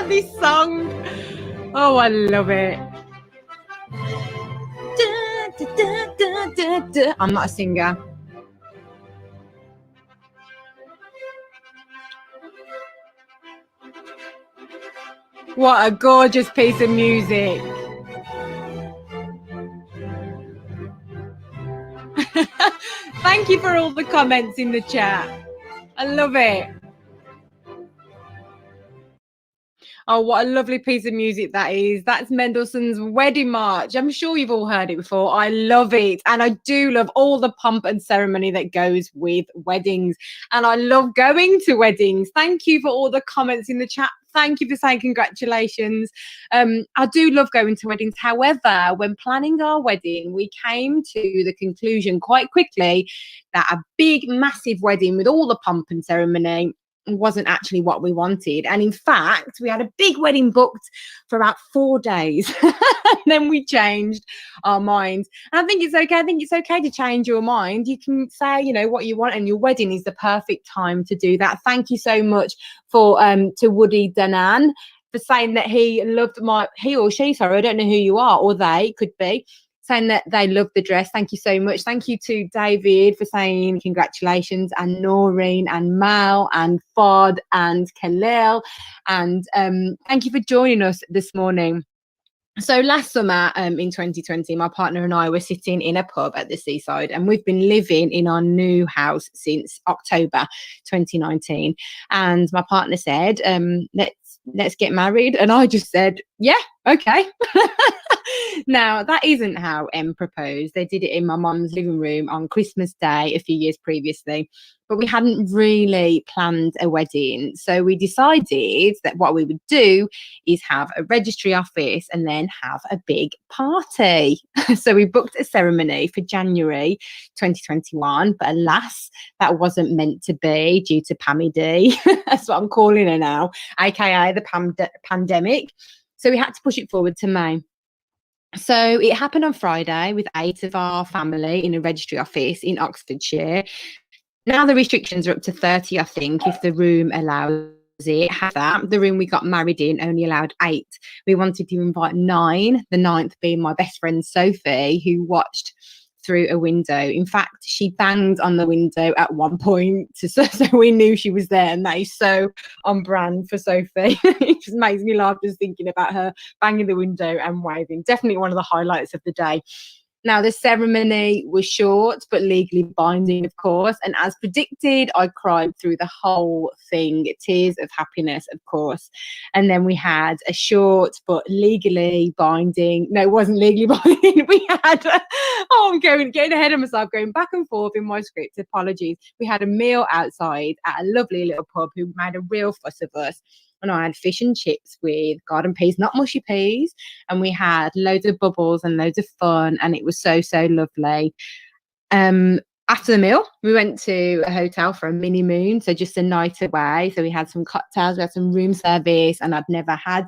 This song. Oh, I love it. I'm not a singer. What a gorgeous piece of music. Thank you for all the comments in the chat. I love it. Oh, what a lovely piece of music that is. That's Mendelssohn's Wedding March. I'm sure you've all heard it before. I love it. And I do love all the pomp and ceremony that goes with weddings. And I love going to weddings. Thank you for all the comments in the chat. Thank you for saying congratulations. I do love going to weddings. However, when planning our wedding, we came to the conclusion quite quickly that a big, massive wedding with all the pomp and ceremony wasn't actually what we wanted. And in fact, we had a big wedding booked for about 4 days. And then we changed our minds. And I think it's okay. I think it's okay to change your mind. You can say, you know, what you want, and your wedding is the perfect time to do that. Thank you so much for to Woody Danan for saying that he or she, sorry, I don't know who you are, or they could be, saying that they love the dress. Thank you so much. Thank you to David for saying congratulations, and Noreen and Mal and Fod and Khalil. And thank you for joining us this morning. So last summer in 2020, my partner and I were sitting in a pub at the seaside, and we've been living in our new house since October 2019. And my partner said, let's get married. And I just said, yeah, okay. Now, that isn't how Em proposed. They did it in my mum's living room on Christmas Day a few years previously, but we hadn't really planned a wedding. So we decided that what we would do is have a registry office and then have a big party. So we booked a ceremony for January 2021, but alas, that wasn't meant to be due to Pammy D. That's what I'm calling her now, aka the pandemic. So we had to push it forward to May. So it happened on Friday with 8 of our family in a registry office in Oxfordshire. Now the restrictions are up to 30, I think, if the room allows it. The room we got married in only allowed 8. We wanted to invite 9, the 9th being my best friend Sophie, who watched through a window. In fact, she banged on the window at one point, so we knew she was there, and that is so on brand for Sophie. It just makes me laugh just thinking about her banging the window and waving. Definitely one of the highlights of the day. Now, the ceremony was short but legally binding, of course, and as predicted, I cried through the whole thing. Tears of happiness, of course. And then we had a short but legally binding, no, it wasn't legally binding. We had, I'm getting ahead of myself, going back and forth in my script, apologies. We had a meal outside at a lovely little pub who made a real fuss of us. And I had fish and chips with garden peas, not mushy peas. And we had loads of bubbles and loads of fun. And it was so, so lovely. After the meal, we went to a hotel for a mini moon. So just a night away. So we had some cocktails, we had some room service. And I'd never had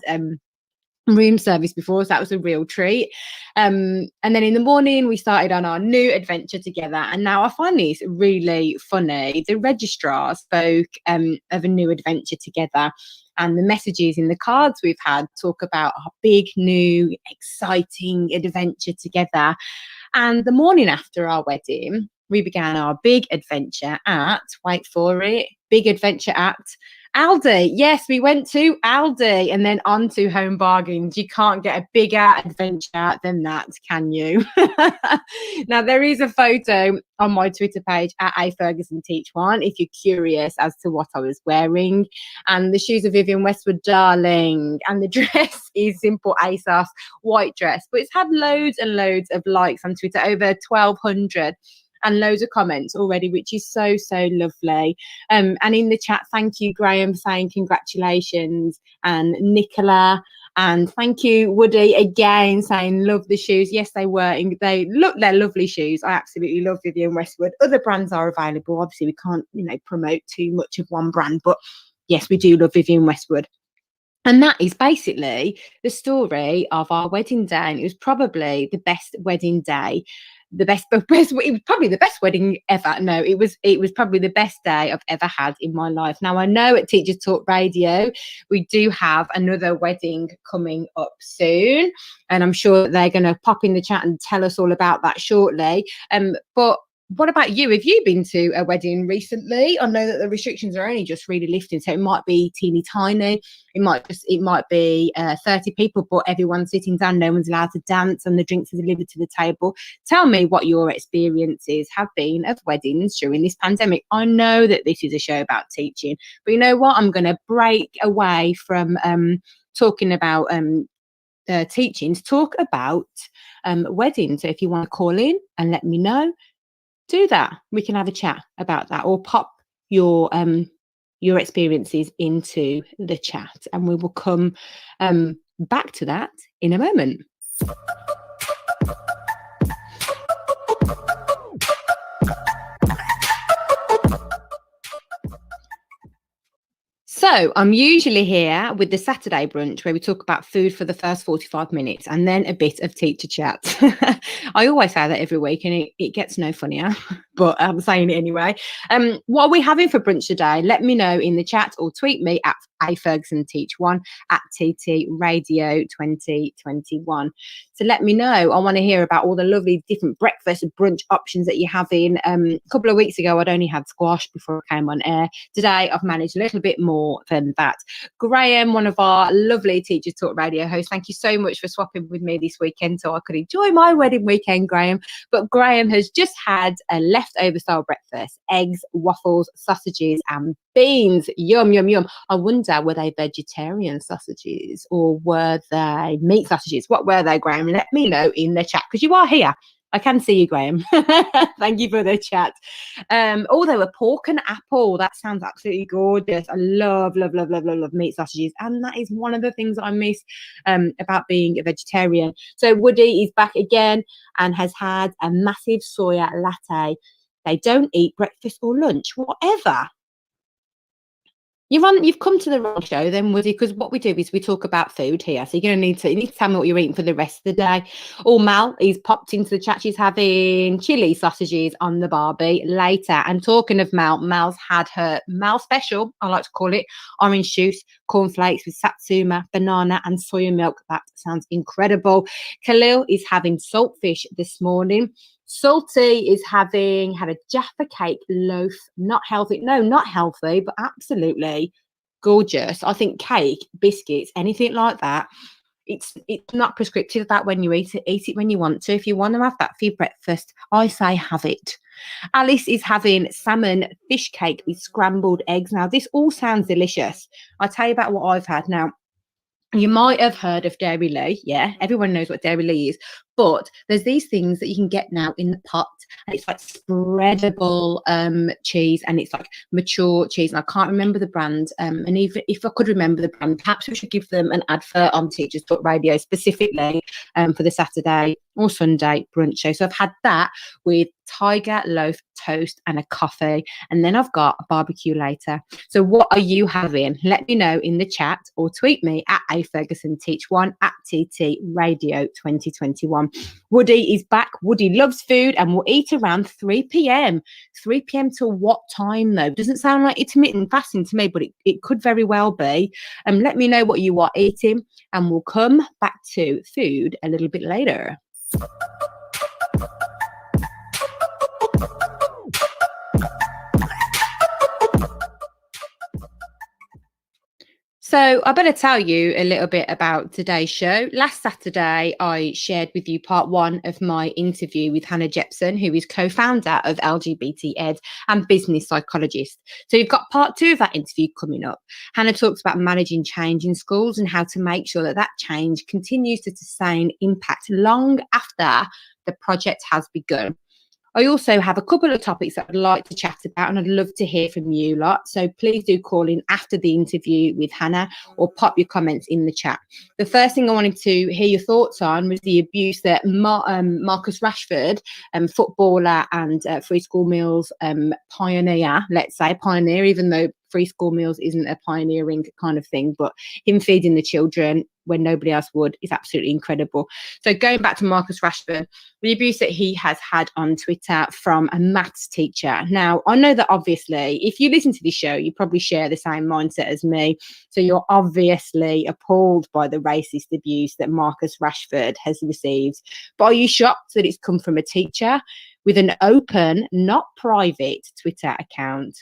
room service before, so that was a real treat. And then in the morning we started on our new adventure together, and now I find this really funny. The registrar spoke of a new adventure together, and the messages in the cards we've had talk about our big new exciting adventure together. And the morning after our wedding, we began our big adventure at, wait for it, big adventure at Aldi. Yes, we went to Aldi and then on to Home Bargains. You can't get a bigger adventure than that, can you? Now, there is a photo on my Twitter page at A Ferguson Teach One if you're curious as to what I was wearing. And the shoes are Vivienne Westwood, darling. And the dress is simple ASOS white dress. But it's had loads and loads of likes on Twitter, over 1,200. And loads of comments already, which is so, so lovely. And in the chat, thank you, Graham, saying congratulations, and Nicola. And thank you, Woody, again, saying love the shoes. Yes, they're lovely shoes. I absolutely love Vivienne Westwood. Other brands are available. Obviously, we can't, promote too much of one brand, but yes, we do love Vivienne Westwood. And that is basically the story of our wedding day. And it was probably the best wedding day the best, it was probably the best wedding ever. No, it was probably the best day I've ever had in my life. Now, I know at Teachers Talk Radio we do have another wedding coming up soon, and I'm sure that they're going to pop in the chat and tell us all about that shortly. But what about you? Have you been to a wedding recently? I know that the restrictions are only just really lifting, so it might be teeny tiny. It might be 30 people, but everyone's sitting down. No one's allowed to dance, and the drinks are delivered to the table. Tell me what your experiences have been of weddings during this pandemic. I know that this is a show about teaching, but you know what? I'm going to break away from talking about teaching to talk about weddings. So if you want to call in and let me know, do that. We can have a chat about that, or pop your experiences into the chat, and we will come back to that in a moment. So I'm usually here with the Saturday brunch, where we talk about food for the first 45 minutes and then a bit of teacher chat. I always say that every week, and it gets no funnier, but I'm saying it anyway. What are we having for brunch today? Let me know in the chat, or tweet me at @AFergusonTeach1 @TT Radio 2021. So let me know. I want to hear about all the lovely different breakfast and brunch options that you're having. A couple of weeks ago, I'd only had squash before I came on air. Today, I've managed a little bit more than that. Graham, one of our lovely Teachers Talk Radio hosts, thank you so much for swapping with me this weekend so I could enjoy my wedding weekend, Graham. But Graham has just had a leftover style breakfast: eggs, waffles, sausages and beans. Yum, yum, yum. I wonder, were they vegetarian sausages or were they meat sausages? What were they, Graham? Let me know in the chat, because you are here. I can see you, Graham. Thank you for the chat. Oh, they were pork and apple. That sounds absolutely gorgeous. I love meat sausages. And that is one of the things that I miss about being a vegetarian. So Woody is back again and has had a massive soya latte. They don't eat breakfast or lunch, whatever. You've come to the wrong show then, Woody, because what we do is we talk about food here. So you need to tell me what you're eating for the rest of the day. Oh, Mal is popped into the chat. She's having chili sausages on the barbie later. And talking of Mal's had her Mal special, I like to call it, orange juice, cornflakes with satsuma, banana and soya milk. That sounds incredible. Khalil is having saltfish this morning. Salty is had a Jaffa cake loaf. Not healthy, but absolutely gorgeous. I think cake, biscuits, anything like that, it's not prescriptive about when you eat it when you want to. If you want to have that for your breakfast, I say have it. Alice is having salmon fish cake with scrambled eggs. Now, this all sounds delicious. I'll tell you about what I've had now. You might have heard of Dairy Lee. Yeah, everyone knows what Dairy Lee is. But there's these things that you can get now in the pot, and it's like spreadable cheese, and it's like mature cheese. And I can't remember the brand. And even if I could remember the brand, perhaps we should give them an advert on Teachers Talk Radio specifically for the Saturday or Sunday brunch show. So I've had that with tiger loaf toast and a coffee, and then I've got a barbecue later. So what are you having? Let me know in the chat, or tweet me at @AFergusonTeach1 @TT Radio 2021. Woody is back. Woody loves food and will eat around 3 p.m. 3 p.m. till what time though? Doesn't sound like intermittent fasting to me, but it could very well be. Let me know what you are eating, and we'll come back to food a little bit later. So I better tell you a little bit about today's show. Last Saturday, I shared with you part one of my interview with Hannah Jepson, who is co-founder of LGBT Ed and business psychologist. So you've got part two of that interview coming up. Hannah talks about managing change in schools and how to make sure that change continues to sustain impact long after the project has begun. I also have a couple of topics that I'd like to chat about, and I'd love to hear from you lot. So please do call in after the interview with Hannah, or pop your comments in the chat. The first thing I wanted to hear your thoughts on was the abuse that Marcus Rashford, footballer and free school meals pioneer, even though free school meals isn't a pioneering kind of thing, but him feeding the children when nobody else would is absolutely incredible. So going back to Marcus Rashford, the abuse that he has had on Twitter from a maths teacher. Now, I know that obviously, if you listen to this show, you probably share the same mindset as me. So you're obviously appalled by the racist abuse that Marcus Rashford has received. But are you shocked that it's come from a teacher with an open, not private Twitter account?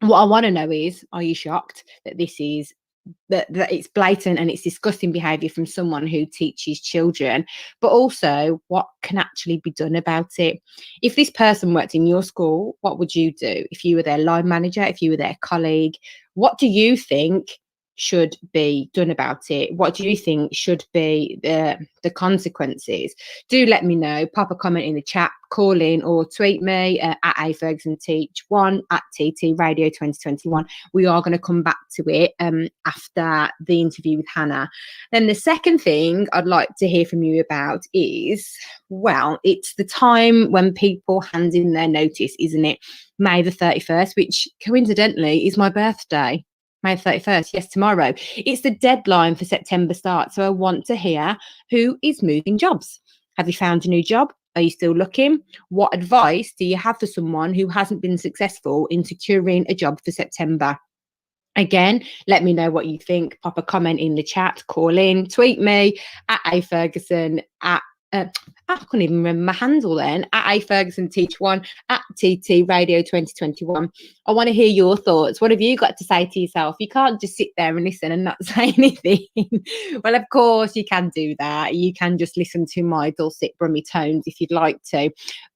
What I want to know is, are you shocked that this is that it's blatant and it's disgusting behaviour from someone who teaches children, but also what can actually be done about it? If this person worked in your school, what would you do? If you were their line manager, if you were their colleague, what do you think should be done about it? What do you think should be the consequences? Do let me know. Pop a comment in the chat, call in, or tweet me at A Ferguson Teach 1 at TT Radio 2021. We are going to come back to it after the interview with Hannah. Then the second thing I'd like to hear from you about is, well, it's the time when people hand in their notice, isn't it? May the 31st, which coincidentally is my birthday. May 31st, yes, tomorrow. It's the deadline for September start. So I want to hear, who is moving jobs? Have you found a new job? Are you still looking? What advice do you have for someone who hasn't been successful in securing a job for September? Again, let me know what you think. Pop a comment in the chat, call in, tweet me at A Ferguson at I couldn't even remember my handle then, at A Ferguson Teach 1 at TT Radio 2021. I want to hear your thoughts. What have you got to say to yourself? You can't just sit there and listen and not say anything. Well, of course you can do that. You can just listen to my dulcet brummy tones if you'd like to,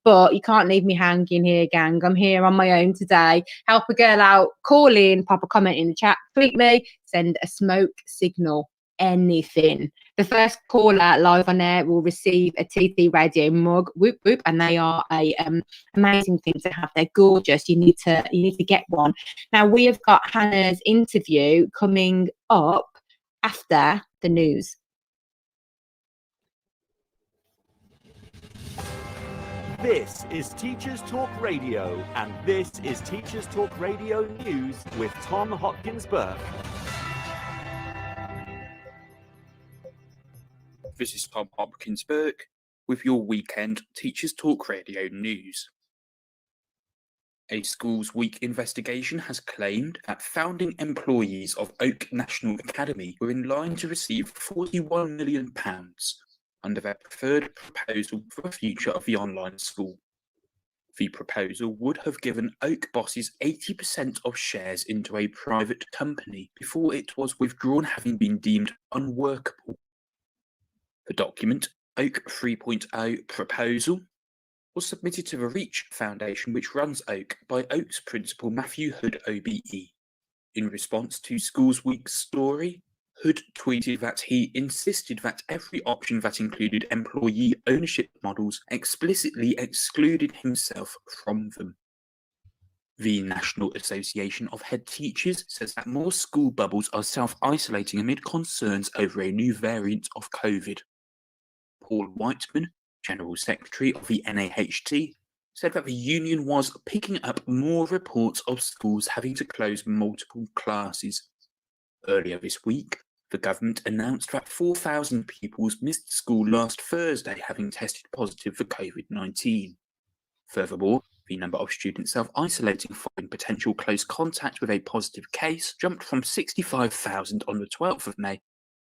but you can't leave me hanging here, gang. I'm here on my own today. Help a girl out, call in, pop a comment in the chat, tweet me, send a smoke signal, anything. The first caller live on air will receive a TT Radio mug, whoop whoop, and they are a amazing thing to have. They're gorgeous. You need to get one. Now we have got Hannah's interview coming up after the news. This is Teachers Talk Radio, and this is Teachers Talk Radio News with Tom Hopkins-Burke. This is Tom Hopkins-Burke with your weekend Teachers Talk Radio News. A Schools Week investigation has claimed that founding employees of Oak National Academy were in line to receive £41 million under their preferred proposal for the future of the online school. The proposal would have given Oak bosses 80% of shares into a private company before it was withdrawn, having been deemed unworkable. The document, Oak 3.0 Proposal, was submitted to the Reach Foundation, which runs Oak, by Oak's principal Matthew Hood OBE. In response to Schools Week's story, Hood tweeted that he insisted that every option that included employee ownership models explicitly excluded himself from them. The National Association of Head Teachers says that more school bubbles are self-isolating amid concerns over a new variant of COVID. Paul Whiteman, General Secretary of the NAHT, said that the union was picking up more reports of schools having to close multiple classes. Earlier this week, the government announced that 4,000 pupils missed school last Thursday, having tested positive for COVID-19. Furthermore, the number of students self-isolating following potential close contact with a positive case jumped from 65,000 on the 12th of May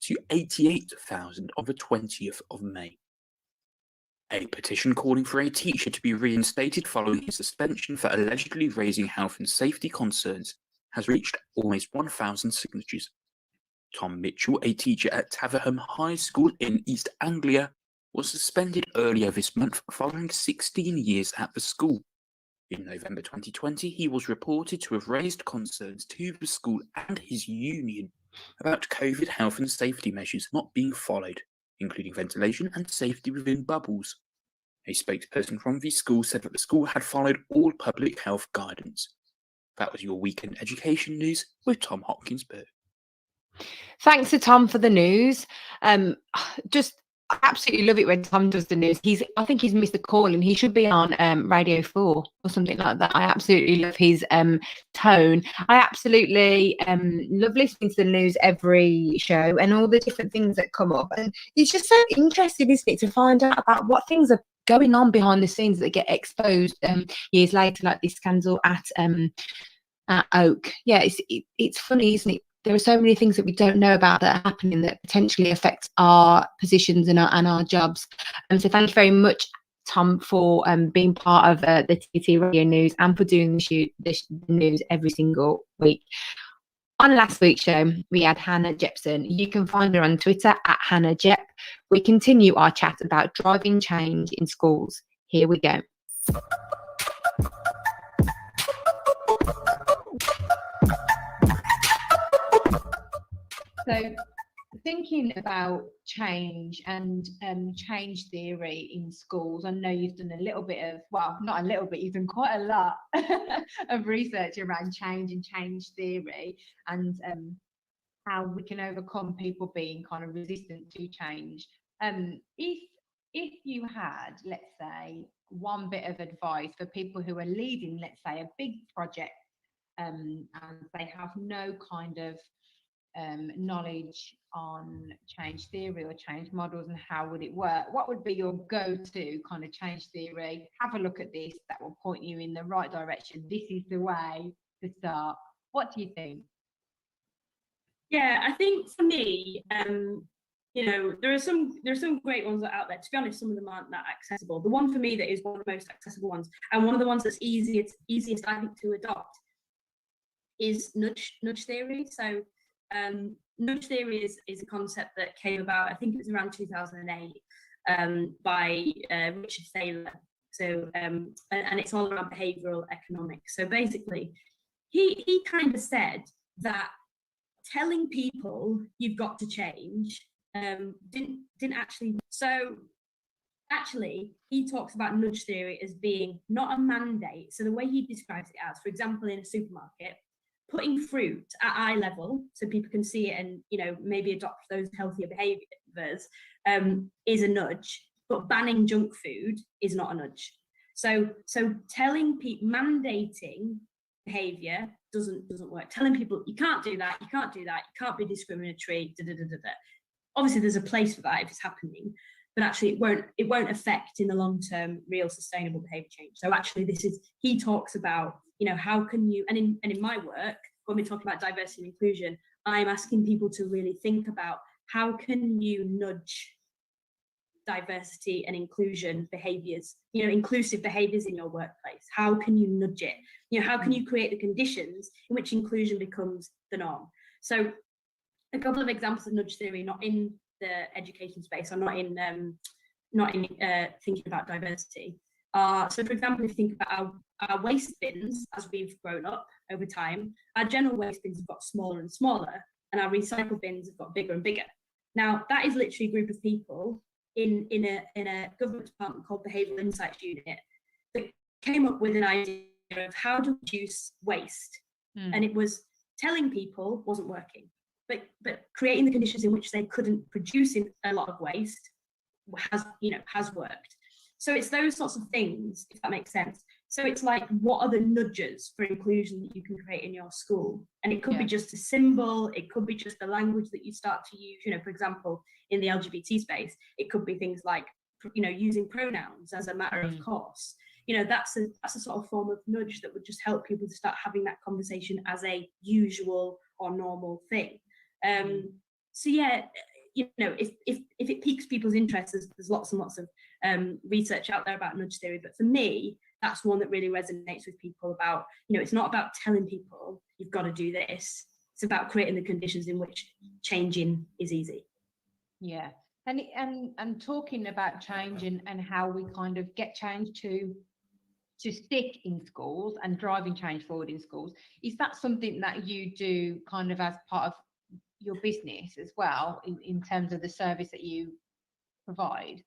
to 88,000 on the 20th of May. A petition calling for a teacher to be reinstated following his suspension for allegedly raising health and safety concerns has reached almost 1,000 signatures. Tom Mitchell, a teacher at Taverham High School in East Anglia, was suspended earlier this month following 16 years at the school. In November 2020, he was reported to have raised concerns to the school and his union about COVID health and safety measures not being followed, including ventilation and safety within bubbles. A spokesperson from the school said that the school had followed all public health guidance. That was your weekend education news with Tom Hopkins-Burke. Thanks to Tom for the news. Just I absolutely love it when Tom does the news. I think he's missed the call, and he should be on Radio 4 or something like that. I absolutely love his tone. I absolutely love listening to the news every show and all the different things that come up. And it's just so interesting, isn't it, to find out about what things are going on behind the scenes that get exposed years later, like this scandal at Oak. Yeah, it's funny, isn't it? There are so many things that we don't know about that are happening that potentially affect our positions and our jobs. And so thank you very much, Tom, for being part of the TT Radio News and for doing the news every single week. On last week's show, we had Hannah Jepson. You can find her on Twitter at Hannah Jep. We continue our chat about driving change in schools. Here we go. So, thinking about change and change theory in schools, I know you've done a little bit of, well, not a little bit, you've done quite a lot of research around change and change theory and how we can overcome people being kind of resistant to change. If you had, let's say, one bit of advice for people who are leading, let's say, a big project and they have no kind of knowledge on change theory or change models and how would it work, what would be your go-to kind of change theory? Have a look at this, that will point you in the right direction. This is the way to start. What do you think? Yeah, I think for me, there are some great ones that are out there. To be honest, some of them aren't that accessible. The one for me that is one of the most accessible ones, and one of the ones that's easiest I think to adopt, is nudge theory. So nudge theory is a concept that came about, I think it was around 2008, by Richard Thaler. So and it's all around behavioral economics. So basically, he kind of said that telling people you've got to change didn't actually. So actually, he talks about nudge theory as being not a mandate. So the way he describes it as, for example, in a supermarket, putting fruit at eye level so people can see it and maybe adopt those healthier behaviors is a nudge, but banning junk food is not a nudge. So telling people, mandating behavior doesn't work. Telling people you can't do that, you can't be discriminatory, obviously there's a place for that if it's happening, but actually it won't affect in the long term real sustainable behavior change. So actually he talks about how can you, and in my work, when we're talking about diversity and inclusion, I'm asking people to really think about how can you nudge diversity and inclusion behaviors, inclusive behaviors in your workplace. How can you nudge it? How can you create the conditions in which inclusion becomes the norm? So a couple of examples of nudge theory, not in the education space, or not in thinking about diversity. So for example, if you think about our waste bins as we've grown up over time, our general waste bins have got smaller and smaller, and our recycle bins have got bigger and bigger. Now, that is literally a group of people in a government department called Behavioural Insights Unit that came up with an idea of how to reduce waste. And it was telling people wasn't working, but creating the conditions in which they couldn't produce a lot of waste has worked. So it's those sorts of things, if that makes sense. So it's like, what are the nudges for inclusion that you can create in your school? And it could be just a symbol, it could be just the language that you start to use. For example, in the LGBT space, it could be things like, using pronouns as a matter of course. That's a sort of form of nudge that would just help people to start having that conversation as a usual or normal thing. So yeah, if it piques people's interest, there's lots and lots of research out there about nudge theory, but for me, that's one that really resonates with people about, it's not about telling people you've got to do this, it's about creating the conditions in which changing is easy. Yeah, and talking about change and how we kind of get change to stick in schools and driving change forward in schools, is that something that you do kind of as part of your business as well, in terms of the service that you provide?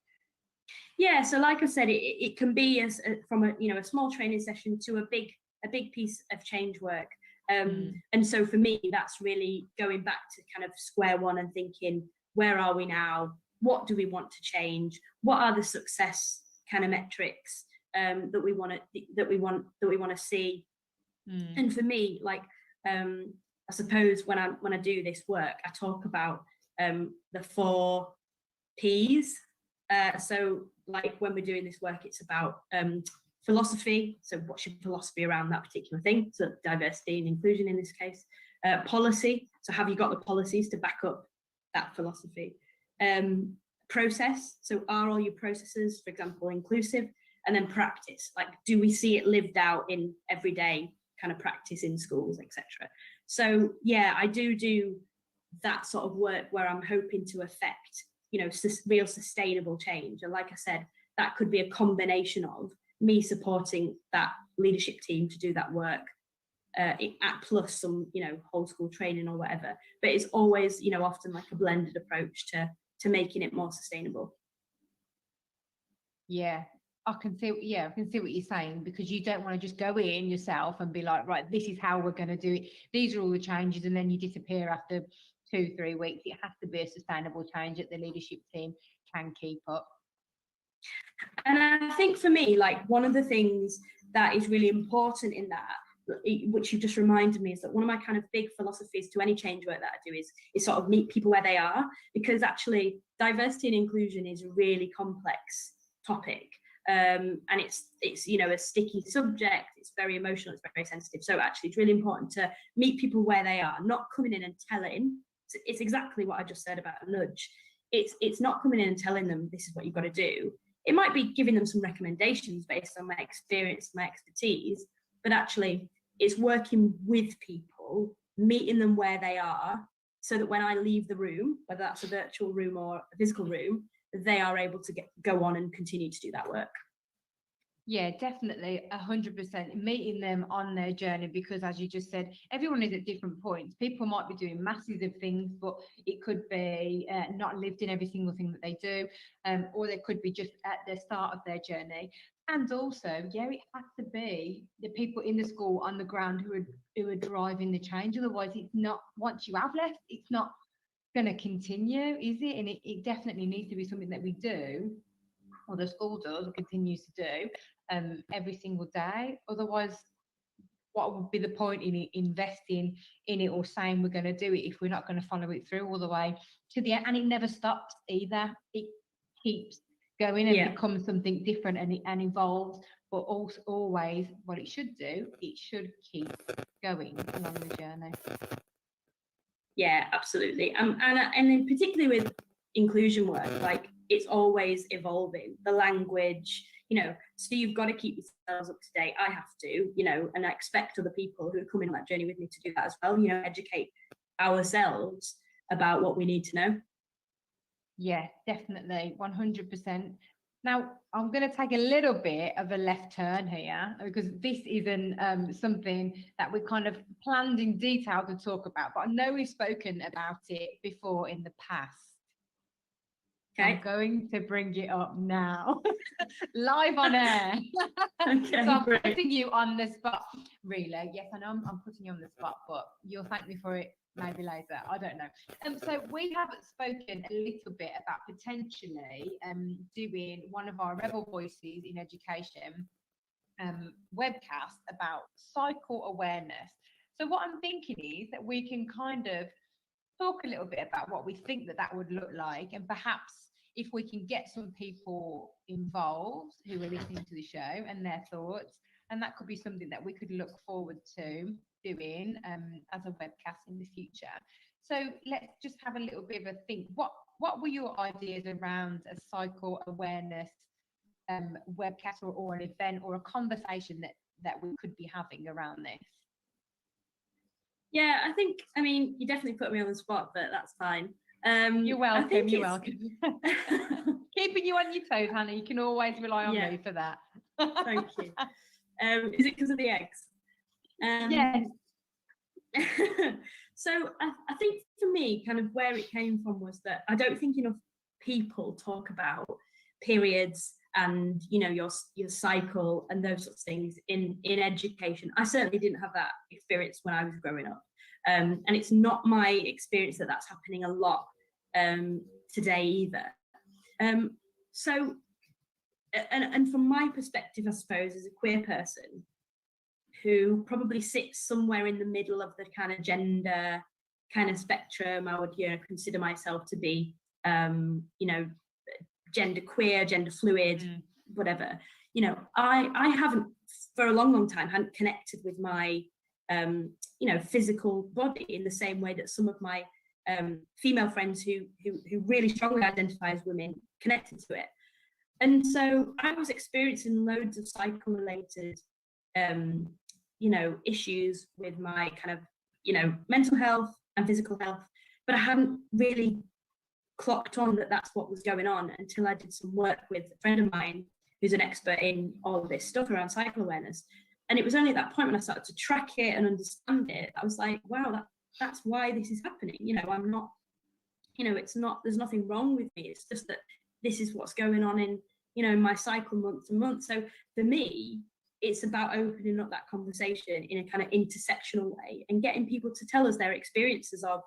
Yeah, so like I said, it can be from a small training session to a big piece of change work. And so for me, that's really going back to kind of square one and thinking, where are we now? what do we want to change? What are the success kind of metrics that we want to see? And for me, like I suppose when I do this work, I talk about the 4 P's. So like when we're doing this work, it's about philosophy. So what's your philosophy around that particular thing? So diversity and inclusion in this case. Policy. So have you got the policies to back up that philosophy? Process. So are all your processes, for example, inclusive? And then practice. Like, do we see it lived out in everyday kind of practice in schools, etc.? So yeah, I do that sort of work where I'm hoping to affect, you know, real sustainable change. And like I said, that could be a combination of me supporting that leadership team to do that work, plus some, you know, whole school training or whatever. But it's always, you know, often like a blended approach to making it more sustainable. Yeah. I can see what you're saying, because you don't want to just go in yourself and be like, right, this is how we're going to do it. These are all the changes, and then you disappear after 2-3 weeks. It has to be a sustainable change that the leadership team can keep up. And I think for me, like one of the things that is really important in that, which you just reminded me, is that one of my kind of big philosophies to any change work that I do is sort of meet people where they are, because actually diversity and inclusion is a really complex topic. And it's you know, a sticky subject. It's very emotional, it's very sensitive. So actually it's really important to meet people where they are, not coming in and telling. It's exactly what I just said about a nudge. It's not coming in and telling them this is what you've got to do. It might be giving them some recommendations based on my experience, my expertise, but actually it's working with people, meeting them where they are, so that when I leave the room, whether that's a virtual room or a physical room, they are able to go on and continue to do that work. Yeah, definitely 100% meeting them on their journey, because as you just said, everyone is at different points. People might be doing masses of things, but it could be not lived in every single thing that they do, or they could be just at the start of their journey. And also, yeah, it has to be the people in the school on the ground who are driving the change. Otherwise, it's not, once you have left, it's not going to continue, is it? And it definitely needs to be something that we do, or the school does or continues to do every single day. Otherwise, what would be the point in investing in it or saying we're going to do it if we're not going to follow it through all the way to the end? And it never stops either. It keeps going and becomes something different and evolves, but also always what it should do, it should keep going along the journey. Yeah, absolutely. And then particularly with inclusion work, like it's always evolving. The language, you know, so you've got to keep yourselves up to date. I have to, you know, and I expect other people who are coming on that journey with me to do that as well, you know, educate ourselves about what we need to know. Yeah, definitely, 100%. Now, I'm going to take a little bit of a left turn here, because this isn't something that we kind of planned in detail to talk about, but I know we've spoken about it before in the past. Okay. I'm going to bring it up now, live on air. Okay, so I'm putting you on the spot, really. Yes, I know I'm putting you on the spot, but you'll thank me for it maybe later. I don't know. So we have spoken a little bit about potentially doing one of our Rebel Voices in Education webcast about cycle awareness. So what I'm thinking is that we can kind of talk a little bit about what we think that would look like, and perhaps if we can get some people involved who are listening to the show and their thoughts, and that could be something that we could look forward to doing as a webcast in the future. So let's just have a little bit of a think. What were your ideas around a cycle awareness webcast or an event or a conversation that we could be having around this? Yeah, I mean, you definitely put me on the spot, but that's fine. You're welcome. You're welcome. Keeping you on your toes, Hannah. You can always rely on me for that. Thank you. Is it because of the eggs? Yes. So I think for me, kind of where it came from was that I don't think enough people talk about periods and, you know, your cycle and those sorts of things in education. I certainly didn't have that experience when I was growing up, and it's not my experience that that's happening a lot today either. So, and from my perspective, I suppose, as a queer person who probably sits somewhere in the middle of the kind of gender kind of spectrum, I would, consider myself to be, gender queer, gender fluid, whatever. I haven't for a long time hadn't connected with my, physical body in the same way that some of my female friends who really strongly identify as women connected to it. And so I was experiencing loads of cycle related, issues with my kind of, mental health and physical health, but I hadn't really clocked on that that's what was going on until I did some work with a friend of mine who's an expert in all of this stuff around cycle awareness. And it was only at that point when I started to track it and understand it, I was like, wow, that's why this is happening. I'm not, it's not, there's nothing wrong with me. It's just that this is what's going on in, my cycle month to month. So for me, it's about opening up that conversation in a kind of intersectional way and getting people to tell us their experiences of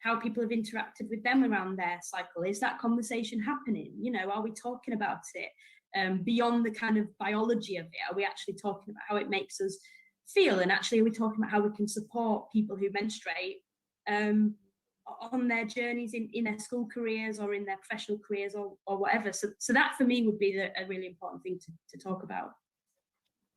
how people have interacted with them around their cycle. Is that conversation happening? Are we talking about it beyond the kind of biology of it? Are we actually talking about how it makes us feel? And actually, are we talking about how we can support people who menstruate on their journeys in their school careers or in their professional careers or whatever? So that for me would be a really important thing to talk about.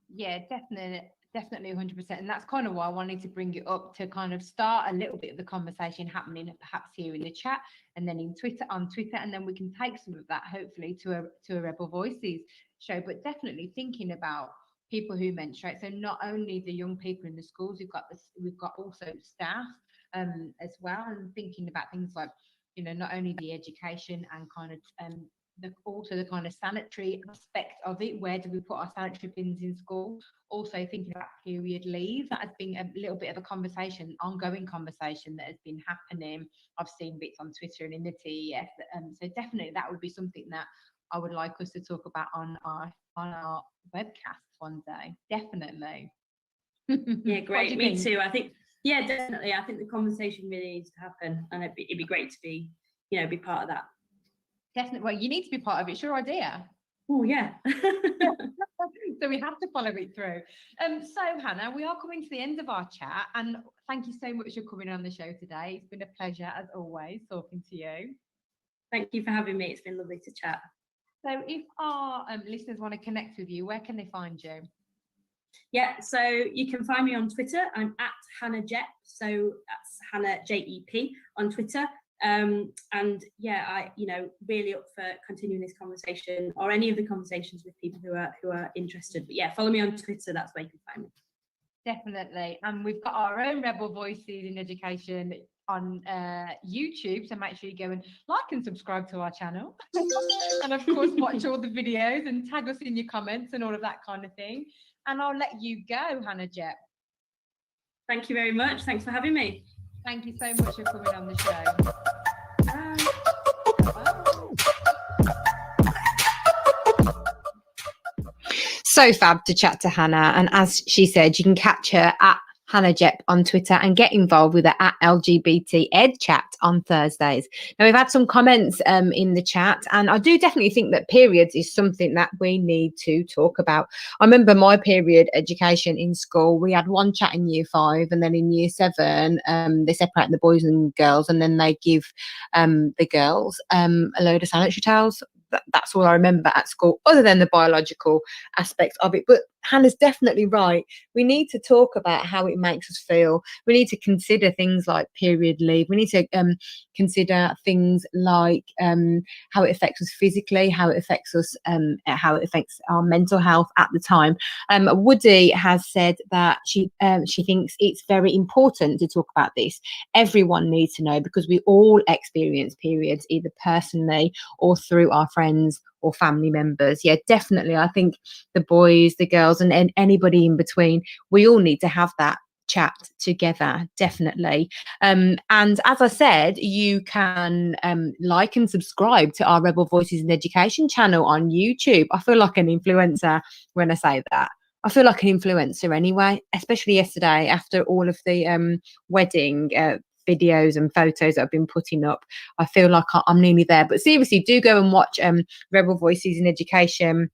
Yeah, definitely 100%. And that's kind of why I wanted to bring it up, to kind of start a little bit of the conversation happening perhaps here in the chat and then on Twitter, and then we can take some of that hopefully to a Rebel Voices show. But definitely thinking about people who menstruate, so not only the young people in the schools, we've got also staff as well, and thinking about things like, not only the education and kind of also the kind of sanitary aspect of it. Where do we put our sanitary bins in school? Also thinking about period leave. That has been a little bit of a ongoing conversation that has been happening. I've seen bits on Twitter and in the TES. So definitely that would be something that I would like us to talk about on our webcast one day. Definitely. Yeah, great. Me too. I think, yeah, definitely. I think the conversation really needs to happen, and it'd be great to be part of that. Definitely. Well, you need to be part of it. It's your idea. Oh, yeah. So we have to follow it through. So Hannah, we are coming to the end of our chat, and thank you so much for coming on the show today. It's been a pleasure as always talking to you. Thank you for having me. It's been lovely to chat. So if our listeners want to connect with you, where can they find you? Yeah, so you can find me on Twitter. I'm at Hannah Jep, so that's Hannah JEP on Twitter. And yeah, I really up for continuing this conversation or any of the conversations with people who are interested. But yeah, follow me on Twitter. That's where you can find me. Definitely. And we've got our own Rebel Voices in Education on YouTube, so make sure you go and like and subscribe to our channel and of course watch all the videos and tag us in your comments and all of that kind of thing. And I'll let you go, Hannah Jep. Thank you very much. Thanks for having me. Thank you so much for coming on the show. So fab to chat to Hannah, and as she said, you can catch her at Hannah Jep on Twitter and get involved with her at LGBT Ed Chat on Thursdays. Now, we've had some comments in the chat, and I do definitely think that periods is something that we need to talk about. I remember my period education in school. We had one chat in year 5, and then in year 7, they separate the boys and girls, and then they give the girls a load of sanitary towels. That's all I remember at school, other than the biological aspects of it. But Hannah's definitely right. We need to talk about how it makes us feel. We need to consider things like period leave. We need to consider things like how it affects us physically, how it affects us, how it affects our mental health at the time. Woody has said that she thinks it's very important to talk about this. Everyone needs to know, because we all experience periods, either personally or through our friends or family members. Yeah, definitely. I think the boys, the girls, and anybody in between, we all need to have that chat together, definitely. And as I said, you can like and subscribe to our Rebel Voices in Education channel on YouTube. I feel like an influencer when I say that. I feel like an influencer anyway, especially yesterday after all of the wedding videos and photos that have been putting up, I feel like I'm nearly there. But seriously, do go and watch Rebel Voices in Education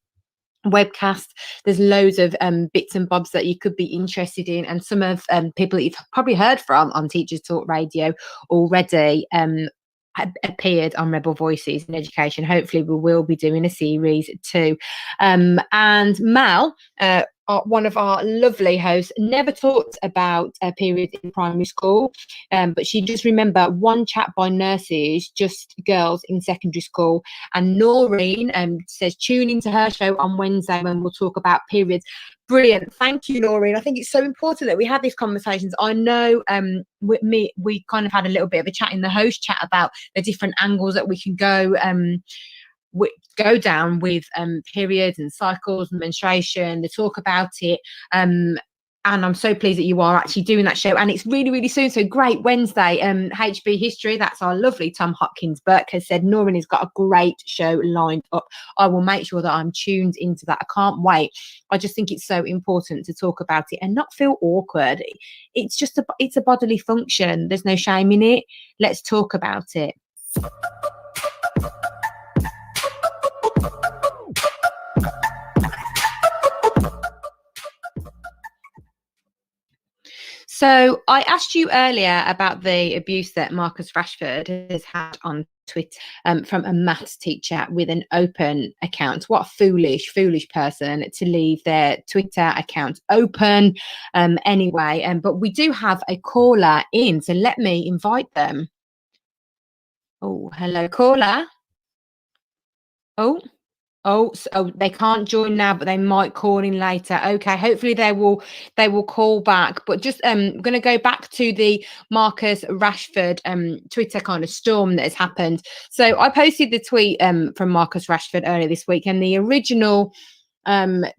webcast. There's loads of bits and bobs that you could be interested in, and some of people that you've probably heard from on Teachers Talk Radio already appeared on Rebel Voices in Education. Hopefully we will be doing a series too. And Mal, one of our lovely hosts, never talked about periods in primary school, but she does remember one chat by nurses, just girls in secondary school. And Noreen says tune into her show on Wednesday when we'll talk about periods. Brilliant. Thank you, Noreen. I think it's so important that we have these conversations. I know we kind of had a little bit of a chat in the host chat about the different angles that we can go down with periods and cycles and menstruation, the talk about it. And I'm so pleased that you are actually doing that show, and it's really, really soon. So great. Wednesday, HB History, that's our lovely Tom Hopkins Burke, has said Noreen has got a great show lined up. I will make sure that I'm tuned into that. I can't wait. I just think it's so important to talk about it and not feel awkward. It's just it's a bodily function. There's no shame in it. Let's talk about it. So I asked you earlier about the abuse that Marcus Rashford has had on Twitter from a maths teacher with an open account. What a foolish person to leave their Twitter account open anyway. But we do have a caller in, so let me invite them. Oh, hello, caller. Oh, so they can't join now, but they might call in later. Okay, hopefully they will call back. But just going to go back to the Marcus Rashford Twitter kind of storm that has happened. So I posted the tweet from Marcus Rashford earlier this week, and the original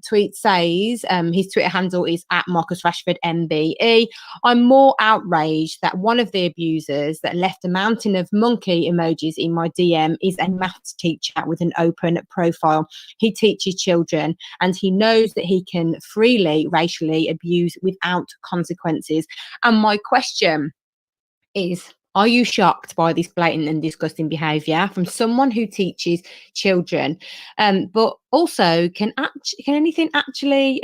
tweet says his Twitter handle is at Marcus Rashford MBE. I'm more outraged that one of the abusers that left a mountain of monkey emojis in my DM is a maths teacher with an open profile. He teaches children, and he knows that he can freely racially abuse without consequences. And my question is, are you shocked by this blatant and disgusting behaviour from someone who teaches children? But also, can anything actually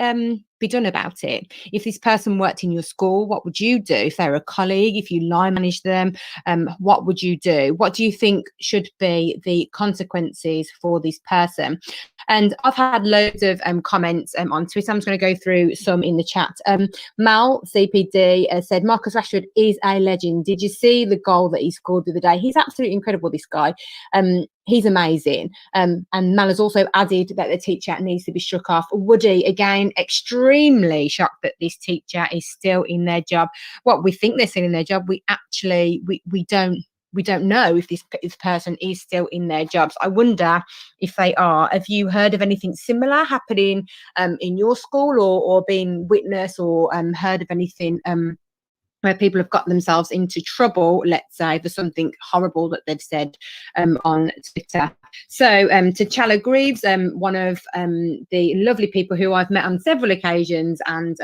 be done about it? If this person worked in your school, what would you do? If they're a colleague, if you line manage them, what would you do? What do you think should be the consequences for this person? And I've had loads of comments on Twitter. I'm just going to go through some in the chat. Mal CPD said, Marcus Rashford is a legend. Did you see the goal that he scored the other day? He's absolutely incredible, this guy. He's amazing. And Mal has also added that the teacher needs to be struck off. Woody, again, extremely shocked that this teacher is still in their job. What we think they're still in their job, we don't know if this person is still in their jobs. I wonder if they are. Have you heard of anything similar happening in your school, or been witness or heard of anything where people have got themselves into trouble, let's say, for something horrible that they've said on Twitter? So T'Challa Greaves, one of the lovely people who I've met on several occasions and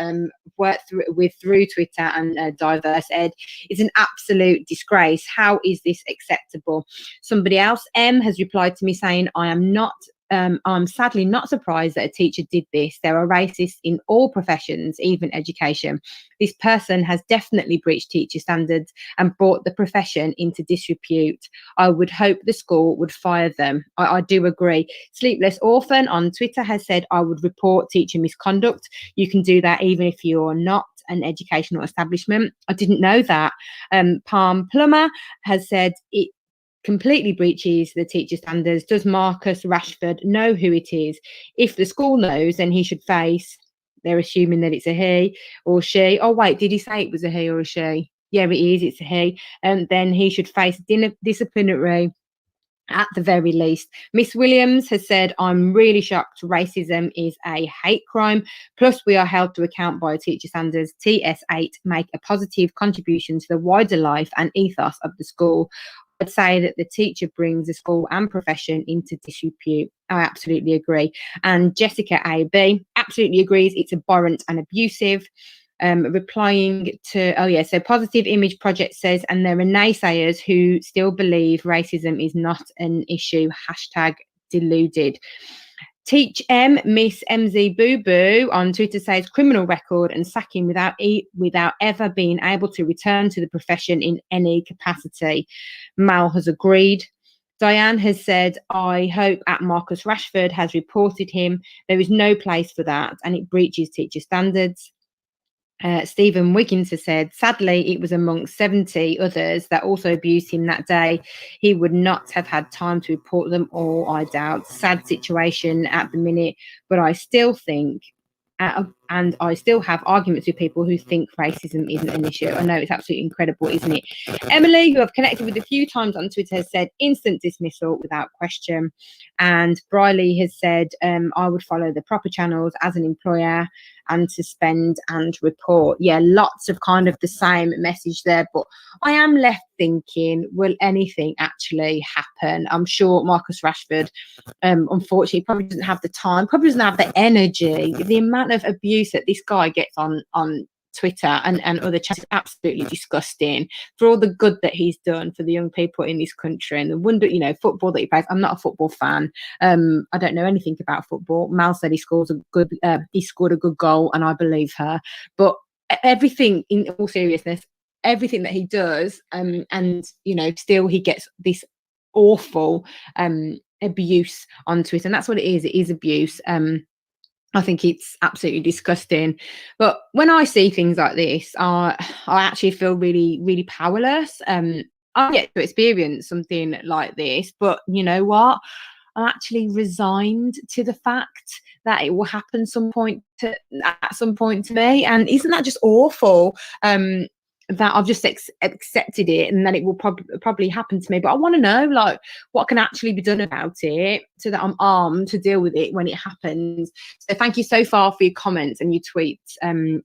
worked through Twitter and Diverse Ed, is an absolute disgrace. How is this acceptable? Somebody else, M, has replied to me saying, I'm sadly not surprised that a teacher did this. There are racists in all professions, even education. This person has definitely breached teacher standards and brought the profession into disrepute. I would hope the school would fire them. I do agree. Sleepless Orphan on Twitter has said, I would report teacher misconduct. You can do that even if you're not an educational establishment. I didn't know that. Palm Plumber has said, it completely breaches the teacher standards. Does Marcus Rashford know who it is? If the school knows, then he should face, they're assuming that it's a he or she. Oh, wait, did he say it was a he or a she? Yeah, it is, it's a he. And then he should face disciplinary at the very least. Miss Williams has said, I'm really shocked. Racism is a hate crime. Plus, we are held to account by teacher standards. TS8 make a positive contribution to the wider life and ethos of the school. I'd say that the teacher brings the school and profession into disrepute. I absolutely agree. And Jessica AB absolutely agrees. It's abhorrent and abusive. replying to, so Positive Image Project says, and there are naysayers who still believe racism is not an issue. #deluded. Teach M, Miss MZ Boo Boo on Twitter says criminal record and sacking without ever being able to return to the profession in any capacity. Mal has agreed. Diane has said, I hope at Marcus Rashford has reported him. There is no place for that and it breaches teacher standards. Stephen Wiggins has said, sadly, it was amongst 70 others that also abused him that day. He would not have had time to report them all, I doubt. Sad situation at the minute, but I still think, and I still have arguments with people who think racism isn't an issue. I know, it's absolutely incredible, isn't it? Emily, who I've connected with a few times on Twitter, has said instant dismissal without question. And Briley has said, I would follow the proper channels as an employer and suspend and report. Yeah, lots of kind of the same message there, but I am left thinking, will anything actually happen? I'm sure Marcus Rashford, unfortunately, probably doesn't have the time, probably doesn't have the energy. The amount of abuse that this guy gets on Twitter and other chats is absolutely disgusting. For all the good that he's done for the young people in this country and the wonder, football that he plays. I'm not a football fan. I don't know anything about football. Mal said he scored a good goal, and I believe her. But everything, in all seriousness, everything that he does, and still he gets this awful abuse on Twitter, and that's what it is. It is abuse. I think it's absolutely disgusting. But when I see things like this, I actually feel really, really powerless. I get to experience something like this, but you know what? I'm actually resigned to the fact that it will happen at some point to me. And isn't that just awful? That I've just accepted it, and then it will probably happen to me. But I want to know, what can actually be done about it, so that I'm armed to deal with it when it happens. So thank you so far for your comments and your tweets.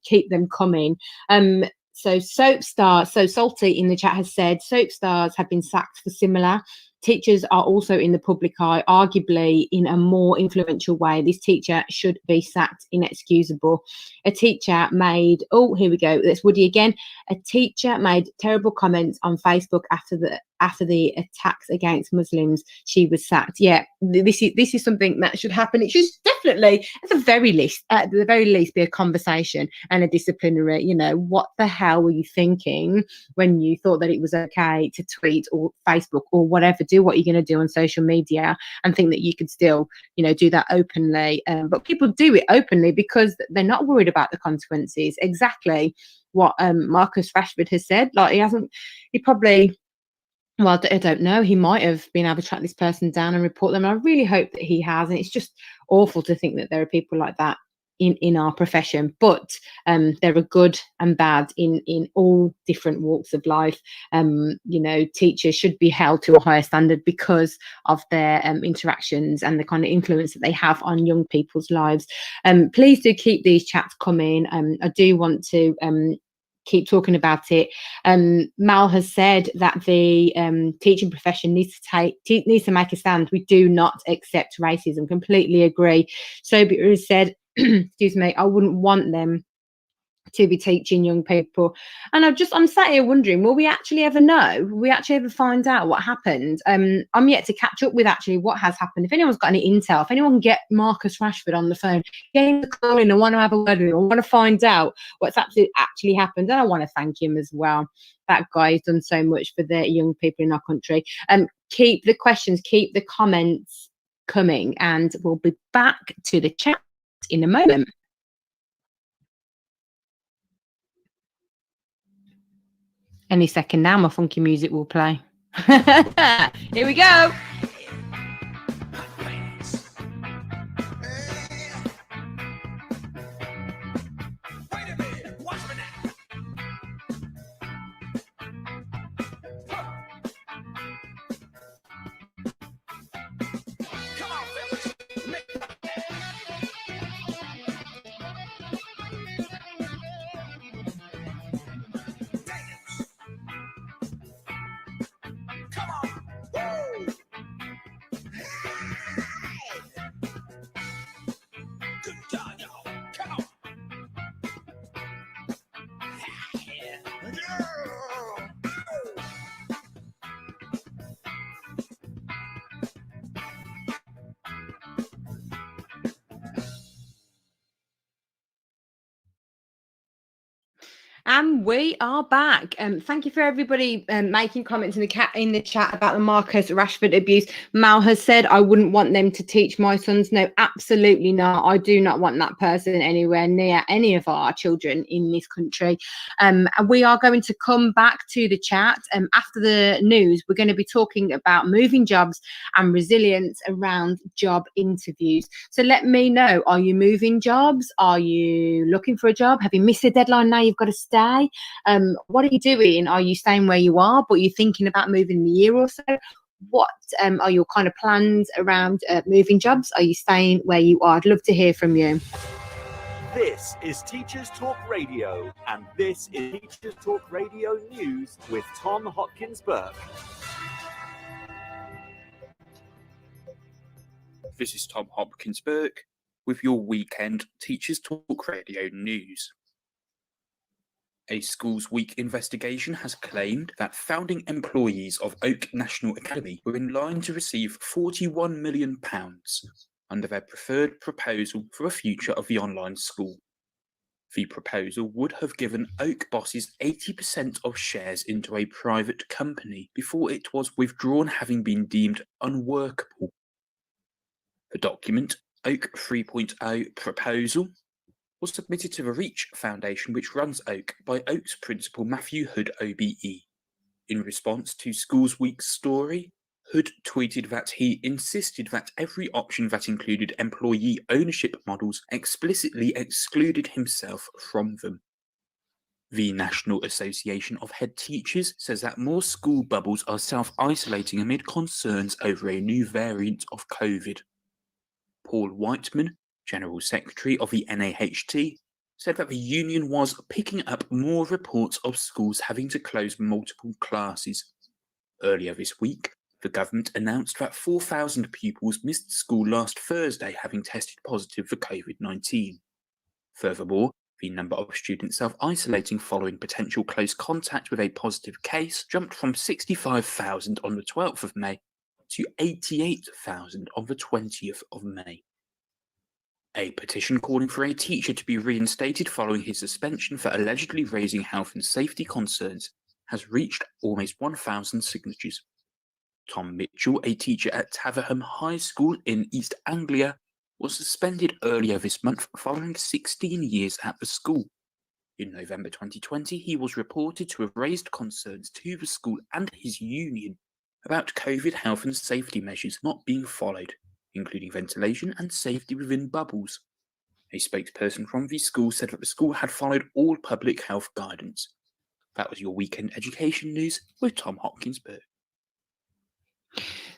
Keep them coming. So Soapstar, so Salty in the chat has said, soap stars have been sacked for similar. Teachers are also in the public eye, arguably in a more influential way. This teacher should be sacked, inexcusable. A teacher made, here we go, that's Woody again. A teacher made terrible comments on Facebook after the attacks against Muslims. She was sacked. Yeah, this is something that should happen. It should definitely, at the very least, be a conversation and a disciplinary. What the hell were you thinking when you thought that it was okay to tweet or Facebook or whatever, do what you're going to do on social media, and think that you could still, do that openly? But people do it openly because they're not worried about the consequences. Exactly what Marcus Rashford has said. He probably, well, I don't know. He might have been able to track this person down and report them. I really hope that he has. And it's just awful to think that there are people like that in our profession. But there are good and bad in all different walks of life. Teachers should be held to a higher standard because of their interactions and the kind of influence that they have on young people's lives. Please do keep these chats coming. I do want to keep talking about it. Mal has said that the teaching profession needs to make a stand. We do not accept racism. Completely agree. Sobia has said, excuse me, I wouldn't want them to be teaching young people. And I'm sat here wondering, will we actually ever know? Will we actually ever find out what happened? I'm yet to catch up with actually what has happened. If anyone's got any intel, if anyone can get Marcus Rashford on the phone, get him to call in and want to have a word with him, I want to find out what's actually happened. And I want to thank him as well. That guy has done so much for the young people in our country. Keep the questions, keep the comments coming, and we'll be back to the chat in a moment. Any second now, my funky music will play. Here we go. And we are back. Thank you for everybody making comments in the chat about the Marcus Rashford abuse. Mal has said, I wouldn't want them to teach my sons. No, absolutely not. I do not want that person anywhere near any of our children in this country. And we are going to come back to the chat. After the news, we're going to be talking about moving jobs and resilience around job interviews. So let me know, are you moving jobs? Are you looking for a job? Have you missed the deadline now? You've got to stay. What are you doing? Are you staying where you are, but you're thinking about moving in a year or so? What are your kind of plans around moving jobs? Are you staying where you are? I'd love to hear from you. This is Teachers Talk Radio, and this is Teachers Talk Radio News with Tom Hopkins-Burke. This is Tom Hopkins-Burke with your weekend Teachers Talk Radio News. A Schools Week investigation has claimed that founding employees of Oak National Academy were in line to receive £41 million under their preferred proposal for the future of the online school. The proposal would have given Oak bosses 80% of shares into a private company before it was withdrawn, having been deemed unworkable. The document, Oak 3.0 Proposal, was submitted to the Reach Foundation, which runs Oak, by Oak's principal Matthew Hood OBE. In response to Schools Week's story, Hood tweeted that he insisted that every option that included employee ownership models explicitly excluded himself from them. The National Association of Head Teachers says that more school bubbles are self-isolating amid concerns over a new variant of COVID. Paul Whiteman, General Secretary of the NAHT, said that the union was picking up more reports of schools having to close multiple classes. Earlier this week, the government announced that 4,000 pupils missed school last Thursday, having tested positive for COVID-19. Furthermore, the number of students self-isolating following potential close contact with a positive case jumped from 65,000 on the 12th of May to 88,000 on the 20th of May. A petition calling for a teacher to be reinstated following his suspension for allegedly raising health and safety concerns has reached almost 1,000 signatures. Tom Mitchell, a teacher at Taverham High School in East Anglia, was suspended earlier this month following 16 years at the school. In November 2020, he was reported to have raised concerns to the school and his union about COVID health and safety measures not being followed, including ventilation and safety within bubbles. A spokesperson from the school said that the school had followed all public health guidance. That was your weekend education news with Tom Hopkins-Burke.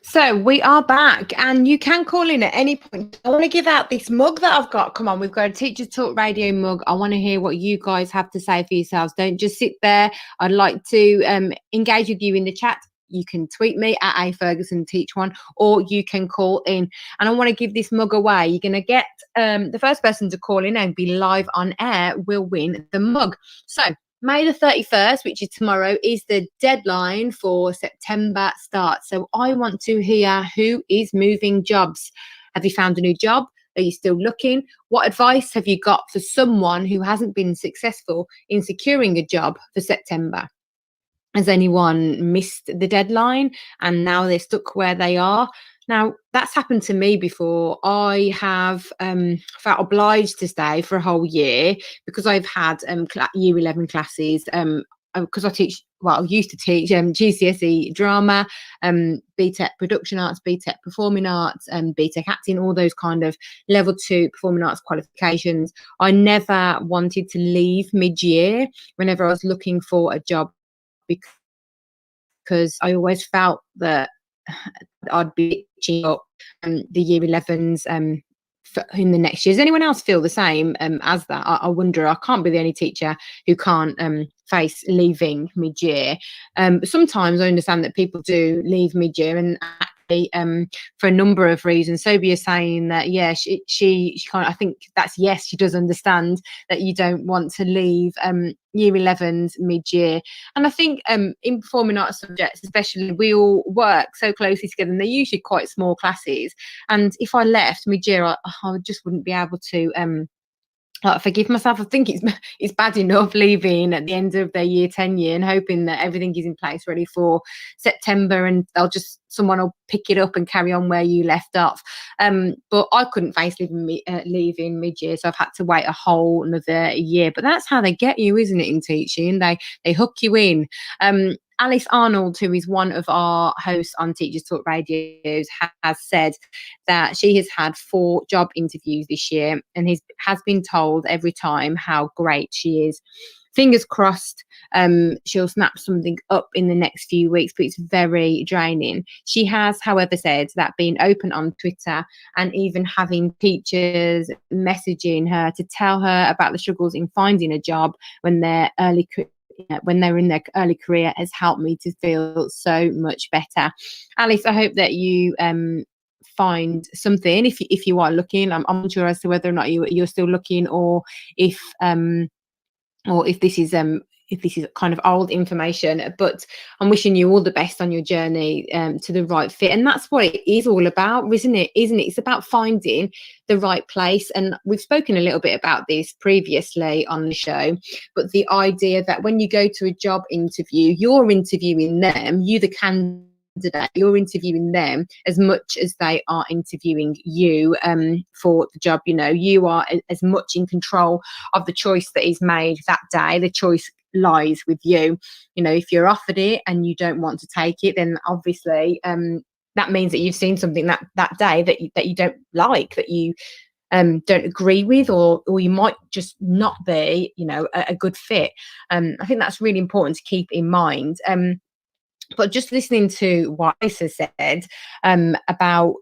So we are back, and you can call in at any point. I want to give out this mug that I've got. Come on, we've got a Teachers Talk Radio mug. I want to hear what you guys have to say for yourselves. Don't just sit there. I'd like to engage with you in the chat. You can tweet me at A Ferguson Teach One, or you can call in. And I want to give this mug away. You're going to get the first person to call in and be live on air will win the mug. So May the 31st, which is tomorrow, is the deadline for September start. So I want to hear who is moving jobs. Have you found a new job? Are you still looking? What advice have you got for someone who hasn't been successful in securing a job for September? Has anyone missed the deadline and now they're stuck where they are? Now, that's happened to me before. I have felt obliged to stay for a whole year because I've had year 11 classes. Because I used to teach GCSE drama, BTEC production arts, BTEC performing arts, BTEC acting, all those kind of level 2 performing arts qualifications. I never wanted to leave mid-year whenever I was looking for a job, because I always felt that I'd be itching up the year 11s in the next year. Does anyone else feel the same as that? I wonder. I can't be the only teacher who can't face leaving mid-year. Sometimes I understand that people do leave mid-year, and for a number of reasons. Sobia saying that, yeah, she kind of, I think that's, yes, she does understand that you don't want to leave year 11s mid-year. And I think in performing arts subjects especially, we all work so closely together, and they're usually quite small classes, and if I left mid-year, I just wouldn't be able to forgive myself. I think it's bad enough leaving at the end of their year 10 year and hoping that everything is in place ready for September, and someone will pick it up and carry on where you left off. But I couldn't face leaving mid-year, so I've had to wait a whole another year. But that's how they get you, isn't it, in teaching? They hook you in. Alice Arnold, who is one of our hosts on Teachers Talk Radios, has said that she has had 4 job interviews this year and has been told every time how great she is. Fingers crossed she'll snap something up in the next few weeks, but it's very draining. She has, however, said that being open on Twitter and even having teachers messaging her to tell her about the struggles in finding a job when they're in their early career has helped me to feel so much better. Alice, I hope that you find something if you are looking. I'm unsure as to whether or not you're still looking, or if this is kind of old information, but I'm wishing you all the best on your journey to the right fit. And that's what it is all about, isn't it? It's about finding the right place. And we've spoken a little bit about this previously on the show, but the idea that when you go to a job interview, you're interviewing them, you the candidate, you're interviewing them as much as they are interviewing you for the job. You are as much in control of the choice that is made that day. The choice lies with you. If you're offered it and you don't want to take it, then obviously that means that you've seen something that day that you don't like, that you don't agree with, or you might just not be a good fit. I think that's really important to keep in mind. But just listening to what Lisa said about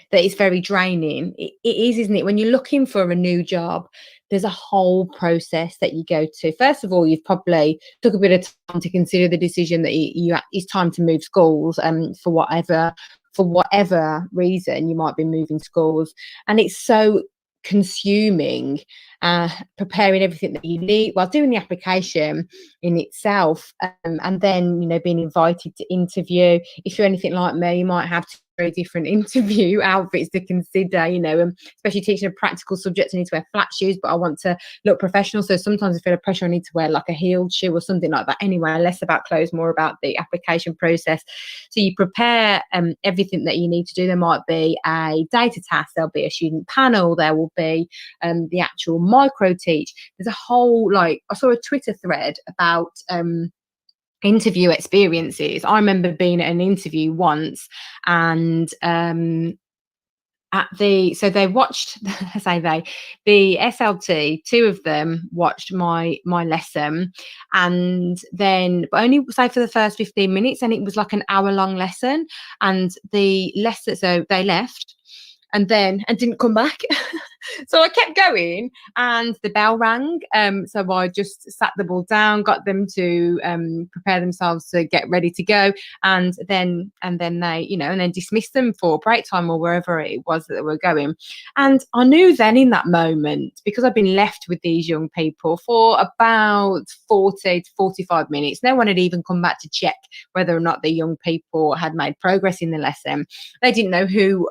that it's very draining. It is, isn't it? When you're looking for a new job, there's a whole process that you go to. First of all, you've probably took a bit of time to consider the decision that it's time to move schools, for whatever reason you might be moving schools, and it's so consuming preparing everything that you need while doing the application in itself, and then being invited to interview. If you're anything like me, you might have very different interview outfits to consider, especially teaching a practical subject. I need to wear flat shoes, but I want to look professional, so sometimes I feel a pressure I need to wear like a heeled shoe or something like that. Anyway, less about clothes, more about the application process. So you prepare everything that you need to do. There might be a data task, there'll be a student panel, there will be the actual micro teach. There's a whole, I saw a Twitter thread about interview experiences. I remember being at an interview once, and so they watched the SLT, 2 of them watched my lesson, and then but only say for the first 15 minutes, and it was like an hour-long lesson, and the lesson, so they left and didn't come back. So I kept going, and the bell rang. So I just sat them all down, got them to prepare themselves to get ready to go, and then they, and then dismissed them for break time or wherever it was that they were going. And I knew then in that moment, because I've been left with these young people for about 40 to 45 minutes, no one had even come back to check whether or not the young people had made progress in the lesson. They didn't know who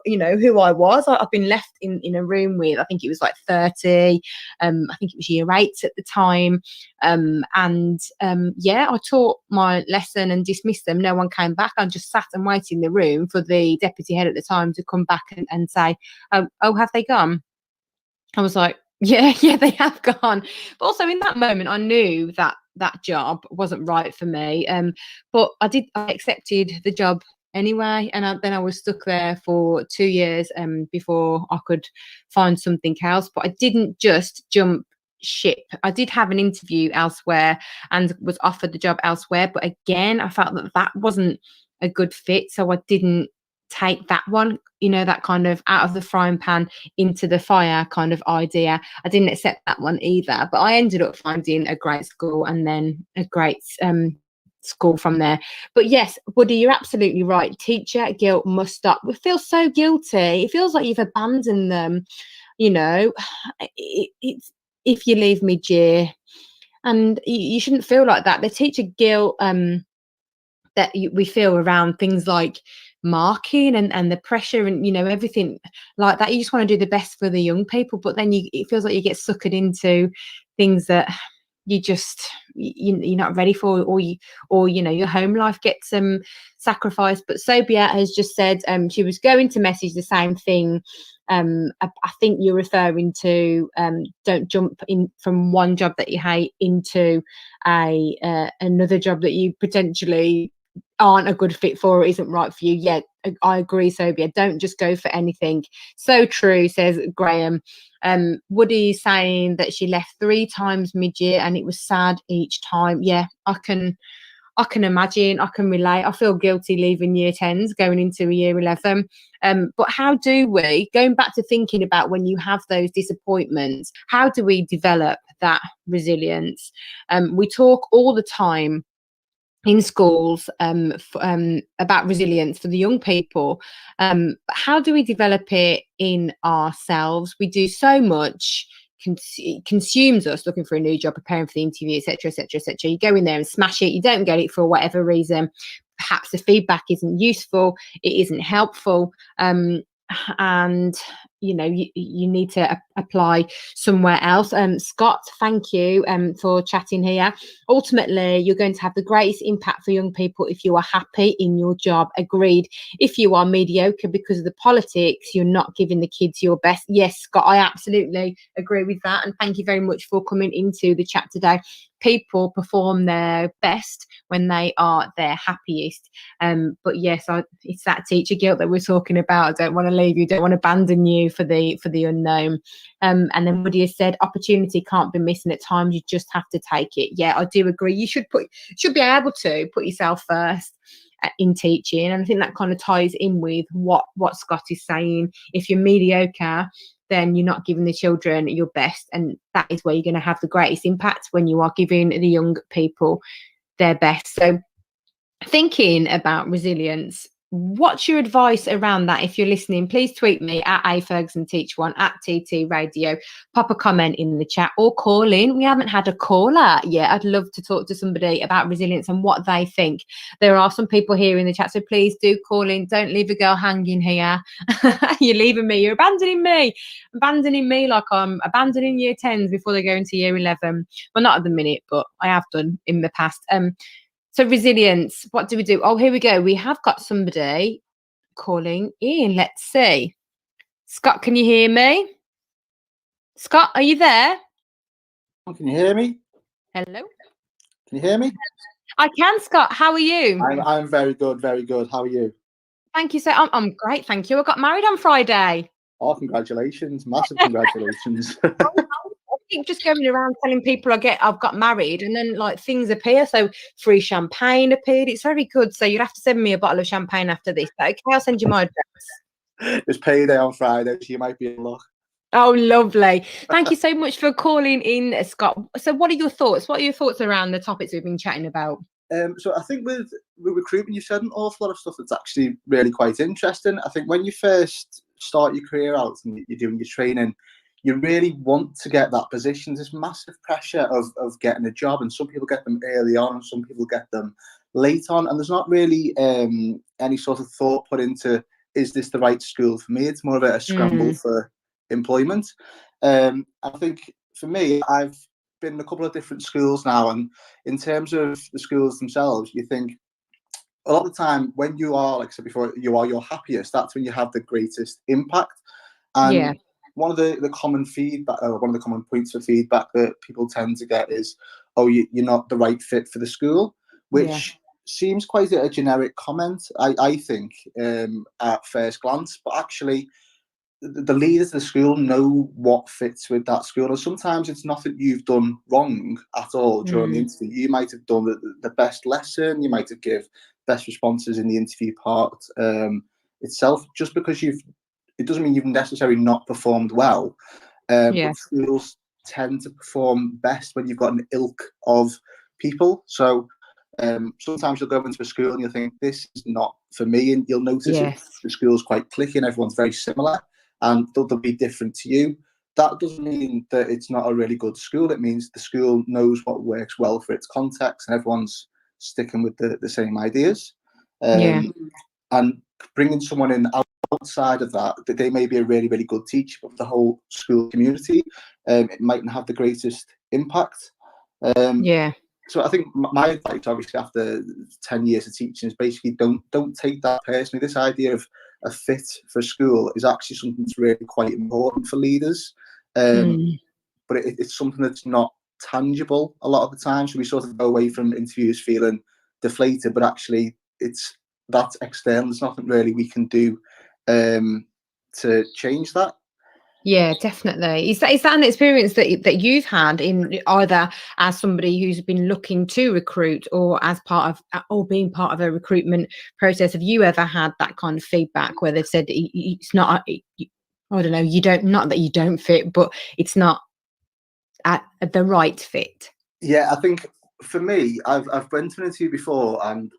I was. I've been left in a room with, I think it was like 30. I think it was year 8 at the time. I taught my lesson and dismissed them. No one came back. I just sat and waited in the room for the deputy head at the time to come back and say, oh, have they gone? I was like, yeah, they have gone. But also in that moment, I knew that job wasn't right for me. But I accepted the job anyway, and then I was stuck there for 2 years before I could find something else. But I didn't just jump ship. I did have an interview elsewhere and was offered the job elsewhere, but again I felt that wasn't a good fit, so I didn't take that one, that kind of out of the frying pan into the fire kind of idea. I didn't accept that one either, but I ended up finding a great school and then a great school from there. But yes, Woody, you're absolutely right. Teacher guilt must stop. We feel so guilty. It feels like you've abandoned them. You know, it's if you leave mid-year, and you shouldn't feel like that. The teacher guilt that we feel around things like marking and the pressure and, you know, everything like that. You just want to do the best for the young people, but then it feels like you get suckered into things that you're not ready for, or you know, your home life gets sacrificed. But Sobia has just said she was going to message the same thing. I think you're referring to don't jump in from one job that you hate into another job that you potentially aren't a good fit for or isn't right for you. Yeah, I agree, Sobia. Don't just go for anything. So true, says Graham. Woody saying that she left 3 times mid-year and it was sad each time. Yeah, I can imagine. I can relate. I feel guilty leaving year 10s going into a year 11. But how do we, going back to thinking about when you have those disappointments, how do we develop that resilience? We talk all the time in schools about resilience for the young people. How do we develop it in ourselves? We do so much. It consumes us looking for a new job, preparing for the interview, etc., etc., etc. You go in there and smash it. You don't get it for whatever reason. Perhaps the feedback isn't useful. It isn't helpful. And you know, you need to apply somewhere else. Scott, thank you for chatting here. Ultimately, you're going to have the greatest impact for young people if you are happy in your job. Agreed. If you are mediocre because of the politics, you're not giving the kids your best. Yes, Scott, I absolutely agree with that, and thank you very much for coming into the chat today. People perform their best when they are their happiest. But yes, it's that teacher guilt that we're talking about. I don't want to leave you, don't want to abandon you for the unknown. And then Woody has said opportunity can't be missing at times, you just have to take it. Yeah, I do agree. You should be able to put yourself first in teaching, and I think that kind of ties in with what Scott is saying. If you're mediocre, then you're not giving the children your best, and that is where you're going to have the greatest impact, when you are giving the young people their best. So thinking about resilience, what's your advice around that? If you're listening, please tweet me at @AFergusonTeach1, @TT Radio, pop a comment in the chat or call in. We haven't had a caller yet. I'd love to talk to somebody about resilience and what they think. There are some people here in the chat, so please do call in. Don't leave a girl hanging here. You're leaving me, you're abandoning me like I'm abandoning year 10s before they go into year 11. Well, not at the minute, but I have done in the past. So resilience, what do we do? Oh, here we go. We have got somebody calling in. Let's see. Scott, can you hear me? Scott, are you there? Can you hear me? Hello? Can you hear me? I can, Scott. How are you? I'm very good, very good. How are you? Thank you. So I'm great, thank you. I got married on Friday. Oh, congratulations. Massive congratulations. I keep just going around telling people I've got married, and then like things appear. So free champagne appeared. It's very good. So you'd have to send me a bottle of champagne after this. Okay, I'll send you my address. It's payday on Friday, so you might be in luck. Oh, lovely. Thank you so much for calling in, Scott. So what are your thoughts? What are your thoughts around the topics we've been chatting about? So I think with recruitment, you've said an awful lot of stuff that's actually really quite interesting. I think when you first start your career out and you're doing your training, you really want to get that position. There's massive pressure of getting a job, and some people get them early on and some people get them late on, and there's not really any sort of thought put into, is this the right school for me? It's more of a scramble for employment. I think for me, I've been in a couple of different schools now, and in terms of the schools themselves, you think a lot of the time when you are, like I said before, you are your happiest, that's when you have the greatest impact. And one of the common feedback, one of the common points of feedback that people tend to get is, oh, you're not the right fit for the school, which seems quite a generic comment, I think, at first glance. But actually, the leaders of the school know what fits with that school. And sometimes it's not that you've done wrong at all during the interview. You might have done the best lesson. You might have given best responses in the interview part itself. Just because it doesn't mean you've necessarily not performed well. But schools tend to perform best when you've got an ilk of people. So Sometimes you'll go into a school and you'll think this is not for me, and you'll notice Yes. the school's quite cliquey and everyone's very similar, and they'll be different to you. That doesn't mean that it's not a really good school. It means the school knows what works well for its context, and everyone's sticking with the same ideas. Yeah. And bringing someone in outside of that they may be a really, really good teacher, but for the whole school community, it mightn't have the greatest impact. Yeah. So I think my advice, obviously, after 10 years of teaching, is basically don't take that personally. This idea of a fit for school is actually something that's really quite important for leaders. But it's something that's not tangible a lot of the time. So we sort of go away from interviews feeling deflated, but actually that's external. There's nothing really we can do to change that. Yeah, definitely. Is that an experience that you've had in either as somebody who's been looking to recruit or as part of or being part of a recruitment process? Have you ever had that kind of feedback where they've said it's not, I don't know, you don't, not that you don't fit, but it's not at the right fit? Yeah, I think for me, I've been to an interview before and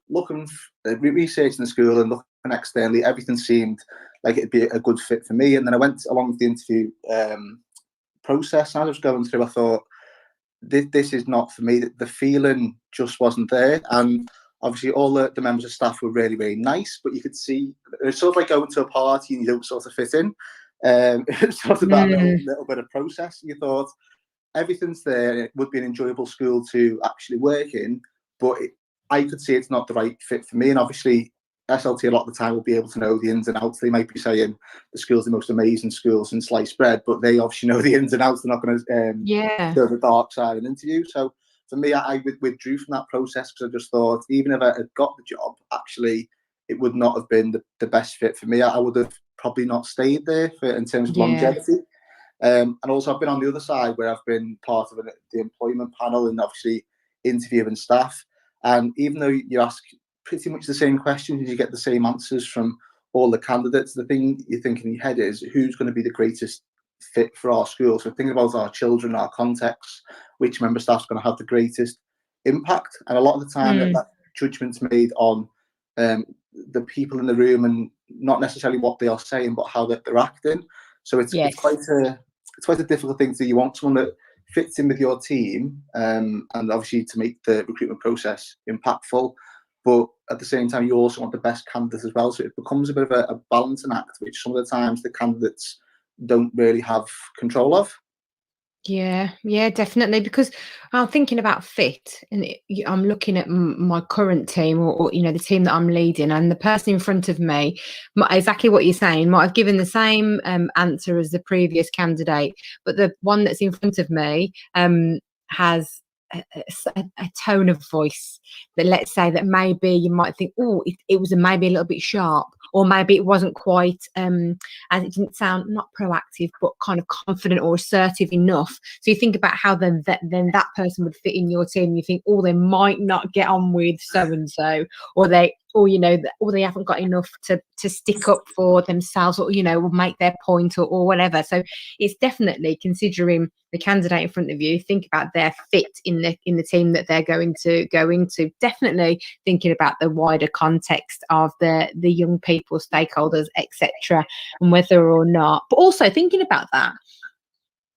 researching the school and looking externally, everything seemed like it'd be a good fit for me. And then I went along with the interview process, and I was going through, I thought, this is not for me. The feeling just wasn't there. And obviously all the members of staff were really, really nice, but you could see it's sort of like going to a party and you don't sort of fit in. It's sort of that little bit of process. And you thought, everything's there and it would be an enjoyable school to actually work in, but I could see it's not the right fit for me. And obviously SLT a lot of the time will be able to know the ins and outs. They might be saying the school's the most amazing school since sliced bread, but they obviously know the ins and outs. They're not going to go the dark side of an interview. So for me, I withdrew from that process because I just thought, even if I had got the job, actually it would not have been the best fit for me. I would have probably not stayed there in terms of longevity. And also I've been on the other side where I've been part of the employment panel and obviously interviewing staff. And even though you ask pretty much the same questions and you get the same answers from all the candidates, the thing you think in your head is who's going to be the greatest fit for our school. So thinking about our children, our context, which member staff's going to have the greatest impact. And a lot of the time that judgment's made on the people in the room and not necessarily what they are saying, but how they're acting. So it's quite a difficult thing to do. You want someone that fits in with your team, and obviously to make the recruitment process impactful. But at the same time, you also want the best candidates as well. So it becomes a bit of a balancing act, which some of the times the candidates don't really have control of. Yeah, definitely. Because I'm thinking about fit, and I'm looking at my current team, or the team that I'm leading, and the person in front of me, exactly what you're saying, might have given the same answer as the previous candidate, but the one that's in front of me has a tone of voice that, let's say, that maybe you might think, oh, it was maybe a little bit sharp, or maybe it wasn't quite as it didn't sound, not proactive, but kind of confident or assertive enough. So you think about how then that person would fit in your team. You think, oh, they might not get on with so and so, or they haven't got enough to stick up for themselves, or will make their point, or whatever. So it's definitely considering the candidate in front of you, think about their fit in the team that they're going to go into. Definitely thinking about the wider context of the young people, stakeholders, etc., and whether or not, but also thinking about that.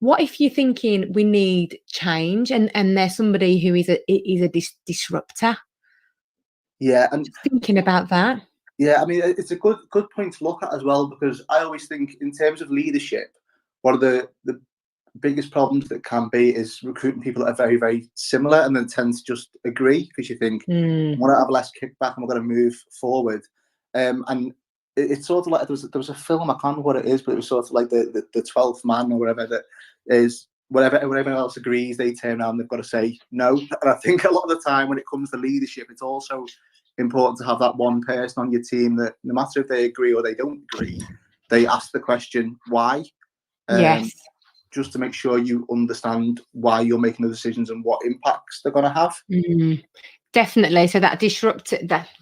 What if you're thinking we need change, and there's somebody who is a disruptor? Yeah, and thinking about that. Yeah, I mean, it's a good point to look at as well, because I always think in terms of leadership, one of the biggest problems that can be is recruiting people that are very, very similar and then tend to just agree, because you think, I want to have less kickback and we're going to move forward. And it's sort of like there was a film, I can't remember what it is, but it was sort of like the 12th man or whatever, that is whatever everyone else agrees, they turn around, they've got to say no. And I think a lot of the time when it comes to leadership, it's also important to have that one person on your team that no matter if they agree or they don't agree, they ask the question why. Yes. Just to make sure you understand why you're making the decisions and what impacts they're going to have. Definitely. So that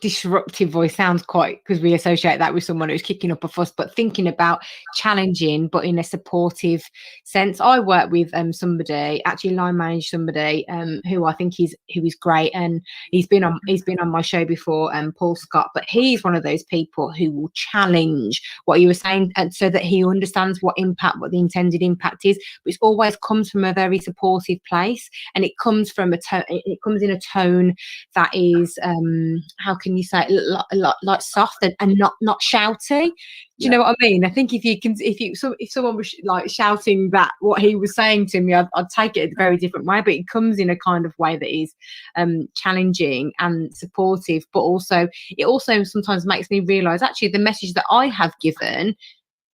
disruptive voice sounds quite, because we associate that with someone who's kicking up a fuss, but thinking about challenging, but in a supportive sense. I work with somebody, actually line manage somebody who I think who is great, and he's been on my show before, Paul Scott. But he's one of those people who will challenge what you were saying, and so that he understands what the intended impact is. But it always comes from a very supportive place, and it comes from it comes in a tone that is how can you say it, like soft and not shouty. Do you know what I mean? I think if someone was like shouting that what he was saying to me, I'd take it a very different way. But it comes in a kind of way that is challenging and supportive, but it also sometimes makes me realise actually the message that I have given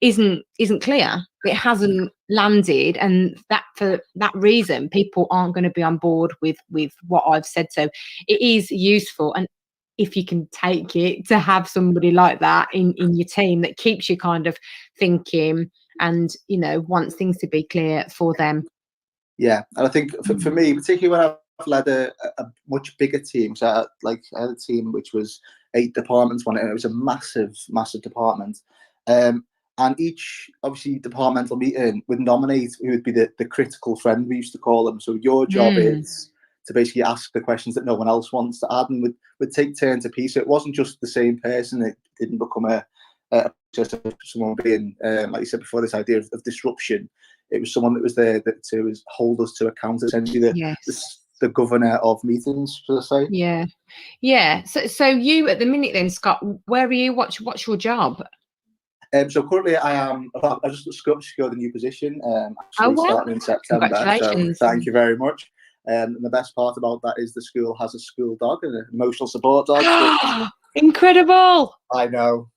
isn't clear. It hasn't landed, and that for that reason people aren't going to be on board with what I've said. So it is useful, and if you can take it, to have somebody like that in your team that keeps you kind of thinking and wants things to be clear for them. Yeah, and I think for me, particularly when I've led a much bigger team, so I had a team which was 8 departments, and it was a massive department. And each, obviously, departmental meeting would nominate who would be the critical friend, we used to call them. So your job is to basically ask the questions that no one else wants to add, and would take turns to piece. So it wasn't just the same person. It didn't become a just someone being, like you said before, this idea of disruption. It was someone that was there to hold us to account, essentially the governor of meetings, should I say. Yeah. So you at the minute then, Scott, where are you? What's your job? So currently I just secured a new position, starting in September. Congratulations. So thank you very much. And the best part about that is the school has a school dog, an emotional support dog. Incredible. I know.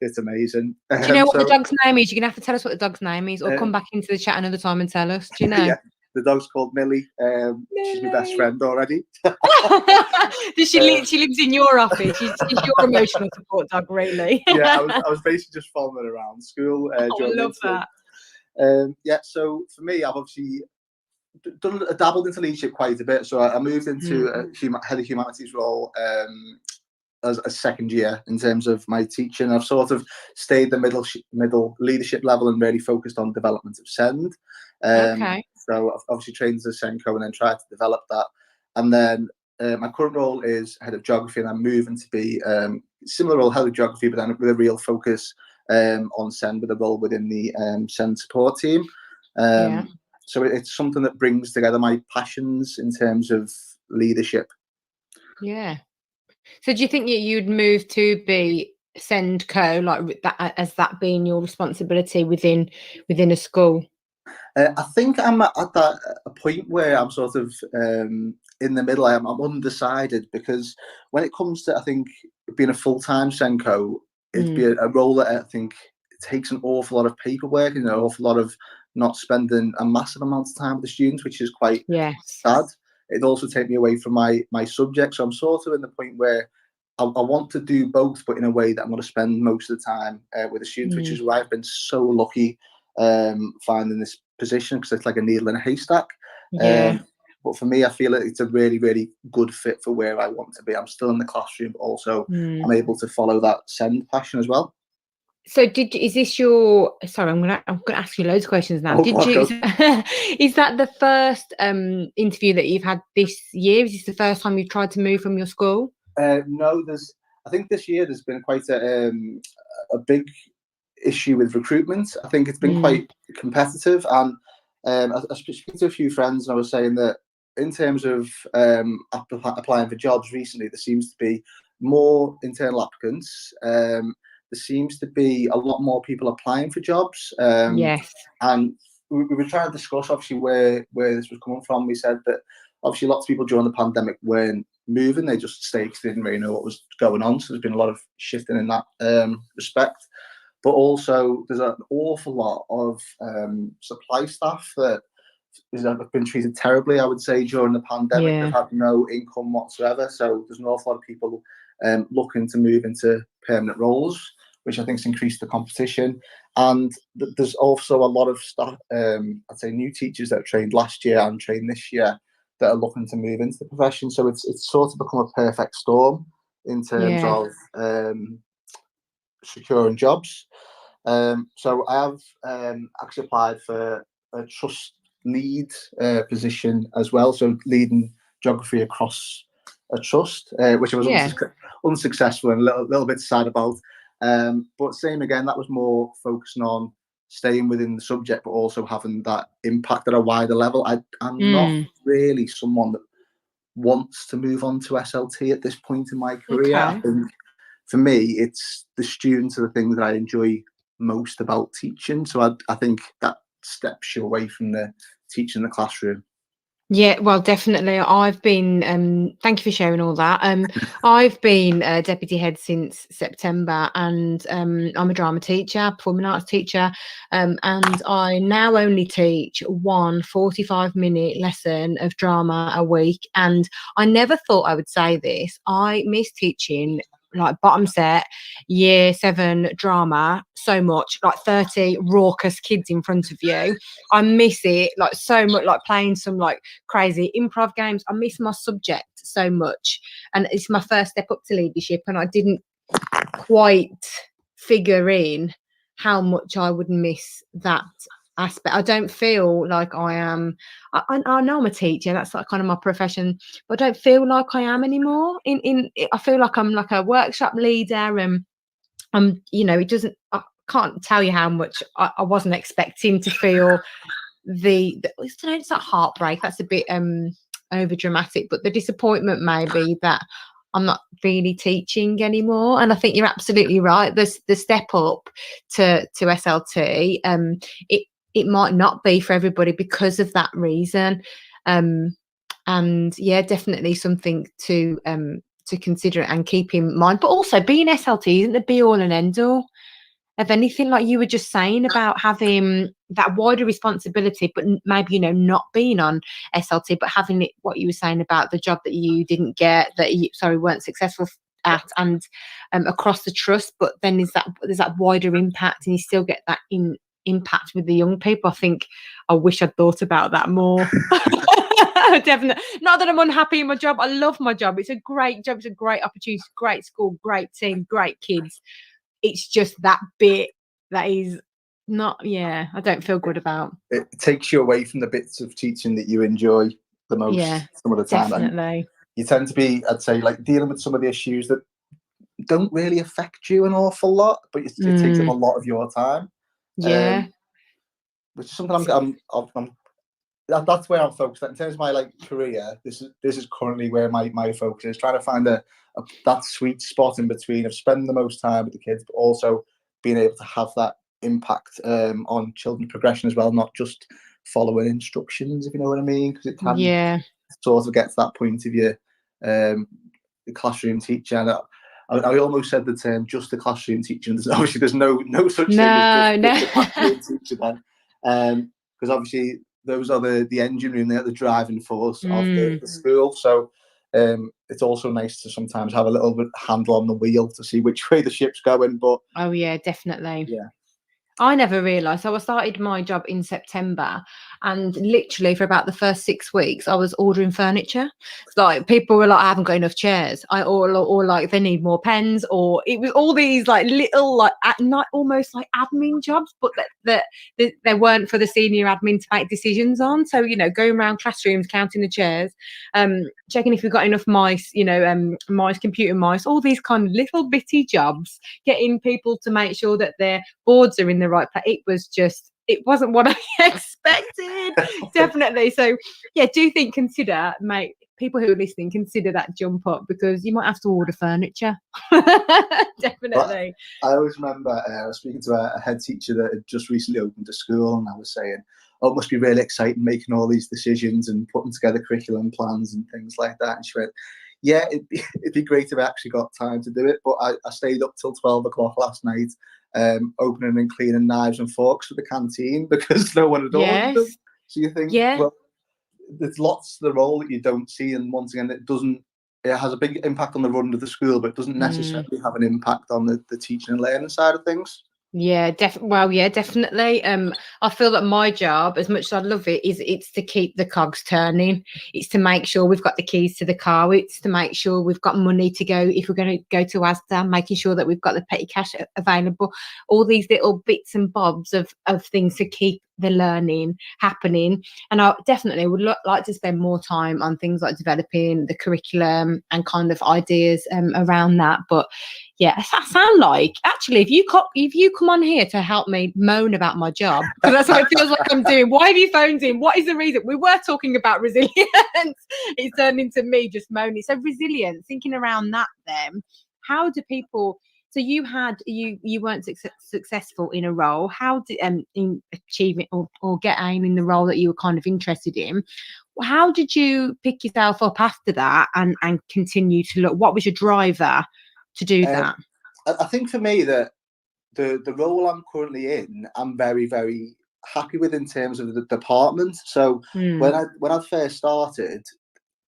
It's amazing. Do you know what the dog's name is? You're going to have to tell us what the dog's name is, or come back into the chat another time and tell us. Do you know? Yeah, the dog's called Millie. She's my best friend already. She lives in your office. She's your emotional support dog, really. Yeah, I was basically just following her around school. I love that. So for me, I've obviously dabbled into leadership quite a bit. So I moved into a head of humanities role as a second year in terms of my teaching. I've sort of stayed the middle leadership level and really focused on development of SEND. Okay. So I've obviously trained as a SENCO and then tried to develop that. And then my current role is head of geography, and I'm moving to be similar role, head of geography, but then with a real focus on SEND, with a role within the SEND support team. So it's something that brings together my passions in terms of leadership. Yeah. So do you think you'd move to be SENDCO, like that, as that being your responsibility within a school? I think I'm at a point where I'm sort of in the middle. I'm undecided, because when it comes to, I think, being a full-time SENCO, it'd be a role that I think takes an awful lot of paperwork and an awful lot of not spending a massive amount of time with the students, which is quite sad. It'd also take me away from my subject. So I'm sort of in the point where I want to do both, but in a way that I'm going to spend most of the time with the students, which is why I've been so lucky finding this position, because it's like a needle in a haystack. But for me, I feel it's a really, really good fit for where I want to be. I'm still in the classroom, but also I'm able to follow that SEND passion as well. So is this your, sorry, I'm gonna ask you loads of questions now. Is that the first interview that you've had this year? Is this the first time you've tried to move from your school? No, I think this year there's been quite a big issue with recruitment. I think it's been quite competitive, and I speak to a few friends, and I was saying that in terms of applying for jobs recently, there seems to be more internal applicants. There seems to be a lot more people applying for jobs. And we were trying to discuss, obviously, where this was coming from. We said that obviously lots of people during the pandemic weren't moving. They just stayed because they didn't really know what was going on. So there's been a lot of shifting in that respect. But also there's an awful lot of supply staff that have been treated terribly, I would say, during the pandemic. They've had no income whatsoever. So there's an awful lot of people looking to move into permanent roles, which I think has increased the competition. And there's also a lot of staff, I'd say new teachers that trained last year and trained this year, that are looking to move into the profession. So it's sort of become a perfect storm in terms Yeah. of securing jobs. So I have actually applied for a trust lead position as well, so leading geography across a trust, which I was Yeah. unsuccessful and a little bit sad about. But same again, that was more focusing on staying within the subject, but also having that impact at a wider level. I'm not really someone that wants to move on to SLT at this point in my career. Okay. I think for me, it's the students are the things that I enjoy most about teaching. So I think that steps you away from the teaching in the classroom. Yeah, well, definitely. I've been, thank you for sharing all that. I've been deputy head since September, and I'm a drama teacher, performing arts teacher, and I now only teach one 45-minute lesson of drama a week. And I never thought I would say this. I miss teaching like bottom set year 7 drama so much, like 30 raucous kids in front of you. I miss it like so much, like playing some like crazy improv games. I miss my subject so much, and it's my first step up to leadership, and I didn't quite figure in how much I would miss that aspect. I don't feel like I am. I know I'm a teacher, that's like kind of my profession, but I don't feel like I am anymore. I feel like I'm like a workshop leader, and I'm, you know, it doesn't. I can't tell you how much I wasn't expecting to feel it's that heartbreak. That's a bit over dramatic, but the disappointment maybe that I'm not really teaching anymore. And I think you're absolutely right. The step up to SLT, it might not be for everybody because of that reason. And yeah, definitely something to consider and keep in mind. But also, being SLT isn't the be all and end all of anything, like you were just saying about having that wider responsibility, but maybe, you know, not being on SLT, but having it, what you were saying about the job that you didn't get, that you, weren't successful at, and across the trust, but then there's that wider impact, and you still get that impact with the young people. I think I wish I'd thought about that more. Definitely. Not that I'm unhappy in my job. I love my job. It's a great job. It's a great opportunity, great school, great team, great kids. It's just that bit that is not, I don't feel good about. It takes you away from the bits of teaching that you enjoy the most some of the time. Definitely. And you tend to be, I'd say, like dealing with some of the issues that don't really affect you an awful lot, but it takes up a lot of your time. Yeah. Which is something that's where I'm focused. In terms of my like career, this is currently where my focus is, trying to find that sweet spot in between of spending the most time with the kids, but also being able to have that impact on children's progression as well, not just following instructions, if you know what I mean, because it can sort of get to that point of your the classroom teacher. And I almost said the term just the classroom teacher, and obviously there's no such thing as just the classroom teacher then, because obviously those are the engine room, the driving force of the school. So it's also nice to sometimes have a little bit handle on the wheel to see which way the ship's going. But oh yeah, definitely. Yeah. I never realised. So I started my job in September, and literally for about the first 6 weeks, I was ordering furniture. It's like people were like, "I haven't got enough chairs," or like they need more pens, or it was all these like little like not almost like admin jobs, but that they weren't for the senior admin to make decisions on. So, you know, going around classrooms, counting the chairs, checking if we've got enough mice, you know, computer mice, all these kind of little bitty jobs, getting people to make sure that their boards are in the right place. It wasn't what I expected. Definitely. So yeah, consider people who are listening, consider that jump up, because you might have to order furniture. Definitely. But I always remember I was speaking to a head teacher that had just recently opened a school, and I was saying, oh, it must be really exciting making all these decisions and putting together curriculum plans and things like that. And she went, yeah, it'd be great if I actually got time to do it, but I stayed up till 12 o'clock last night opening and cleaning knives and forks for the canteen because no one had ordered them. So you think, well, there's lots of the role that you don't see, and once again, it has a big impact on the run of the school, but it doesn't necessarily have an impact on the teaching and learning side of things. Yeah, definitely. I feel that my job, as much as I love it, is it's to keep the cogs turning. It's to make sure we've got the keys to the car. It's to make sure we've got money to go if we're going to go to Asda, making sure that we've got the petty cash available. All these little bits and bobs of things to keep the learning happening. And I definitely would like to spend more time on things like developing the curriculum and kind of ideas around that. But yeah, I sound like actually if you come on here to help me moan about my job, because that's what it feels like I'm doing. Why have you phoned in? What is the reason? We were talking about resilience. It's turned into me just moaning. So resilience, thinking around that then, how do people, so you weren't successful in a role. How did in achieving or get aim in the role that you were kind of interested in? How did you pick yourself up after that and continue to look? What was your driver to do that? I think for me that the role I'm currently in, I'm very, very happy with in terms of the department. So when I first started,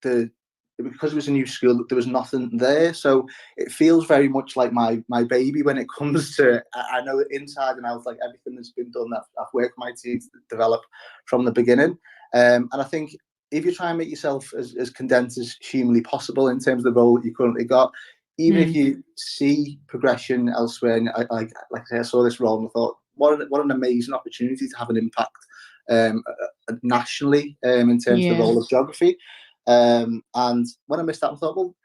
because it was a new school, there was nothing there. So it feels very much like my baby when it comes to, I know inside and out, like everything that's been done, I've worked my team to develop from the beginning. And I think if you try and make yourself as condensed as humanly possible in terms of the role that you currently got, even if you see progression elsewhere, and like I say, I saw this role and I thought, what an amazing opportunity to have an impact nationally in terms of the role of geography. And when I missed that, I thought, well,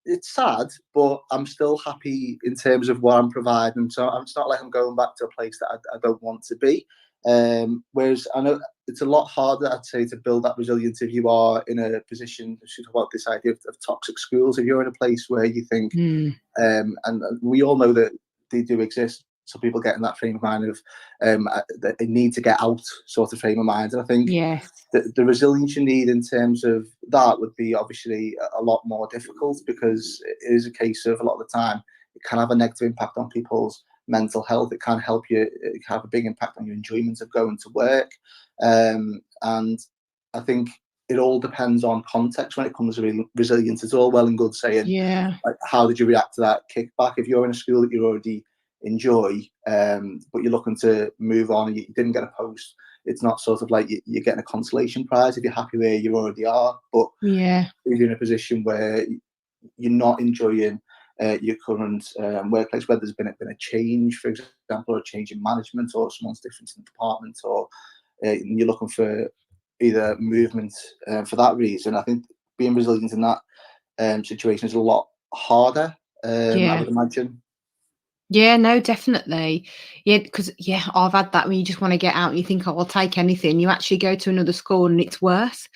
it's sad, but I'm still happy in terms of what I'm providing. So it's not like I'm going back to a place that I don't want to be. Whereas I know it's a lot harder, I'd say, to build that resilience if you are in a position, to talk about this idea of toxic schools. If you're in a place where you think, and we all know that they do exist, so people get in that frame of mind of that they need to get out sort of frame of mind. And I think the resilience you need in terms of that would be obviously a lot more difficult, because it is a case of a lot of the time it can have a negative impact on people's mental health. It can help you, it can have a big impact on your enjoyment of going to work. And I think it all depends on context when it comes to resilience. It's all well and good saying, like, how did you react to that kickback? If you're in a school that you already enjoy, but you're looking to move on and you didn't get a post, it's not sort of like you're getting a consolation prize if you're happy where you already are. But if you're in a position where you're not enjoying your current workplace, where there's been a change, for example, or a change in management, or someone's different in the department, or you're looking for either movement for that reason, I think being resilient in that situation is a lot harder, I would imagine. Yeah, no, definitely. Yeah, because I've had that when you just want to get out and you think, oh, I'll take anything. You actually go to another school and it's worse.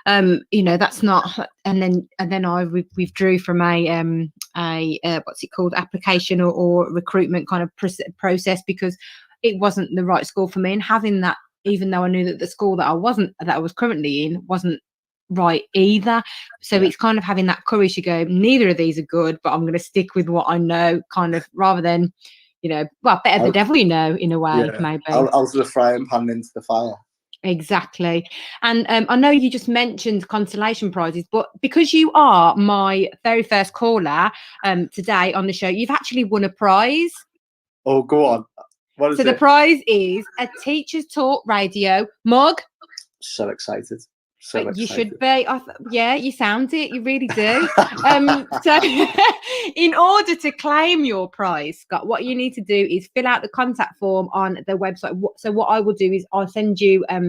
That's not. And then I withdrew from a what's it called, application or recruitment kind of process, because it wasn't the right school for me. And having that, even though I knew that the school that I was currently in wasn't right either. So it's kind of having that courage to go, neither of these are good, but I'm going to stick with what I know, kind of, rather than, better the devil you know, in a way, maybe. Out of the frying pan into the fire. Exactly. And I know you just mentioned consolation prizes, but because you are my very first caller today on the show, you've actually won a prize. Oh, go on. What is it? So the prize is a Teachers Talk Radio mug. So excited. You should be. You sound it. You really do. So in order to claim your prize, Scott, what you need to do is fill out the contact form on the website. So what I will do is I'll send you a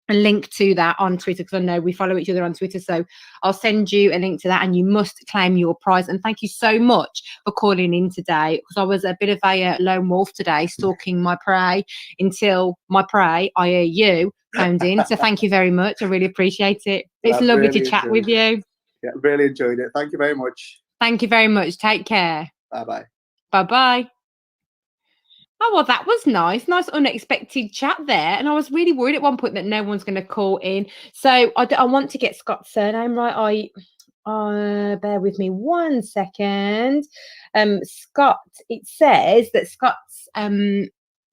link to that on Twitter, because I know we follow each other on Twitter. So I'll send you a link to that, and you must claim your prize. And thank you so much for calling in today, because I was a bit of a lone wolf today, stalking my prey until my prey, i.e. you, phoned in. So thank you very much. I really appreciate it. It's lovely to chat with you. Yeah, really enjoyed it. Thank you very much. Thank you very much. Take care. Bye-bye. Bye-bye. Oh, well, that was nice. Nice unexpected chat there. And I was really worried at one point that no one's going to call in. So I want to get Scott's surname right. Bear with me 1 second. Scott, it says that Scott's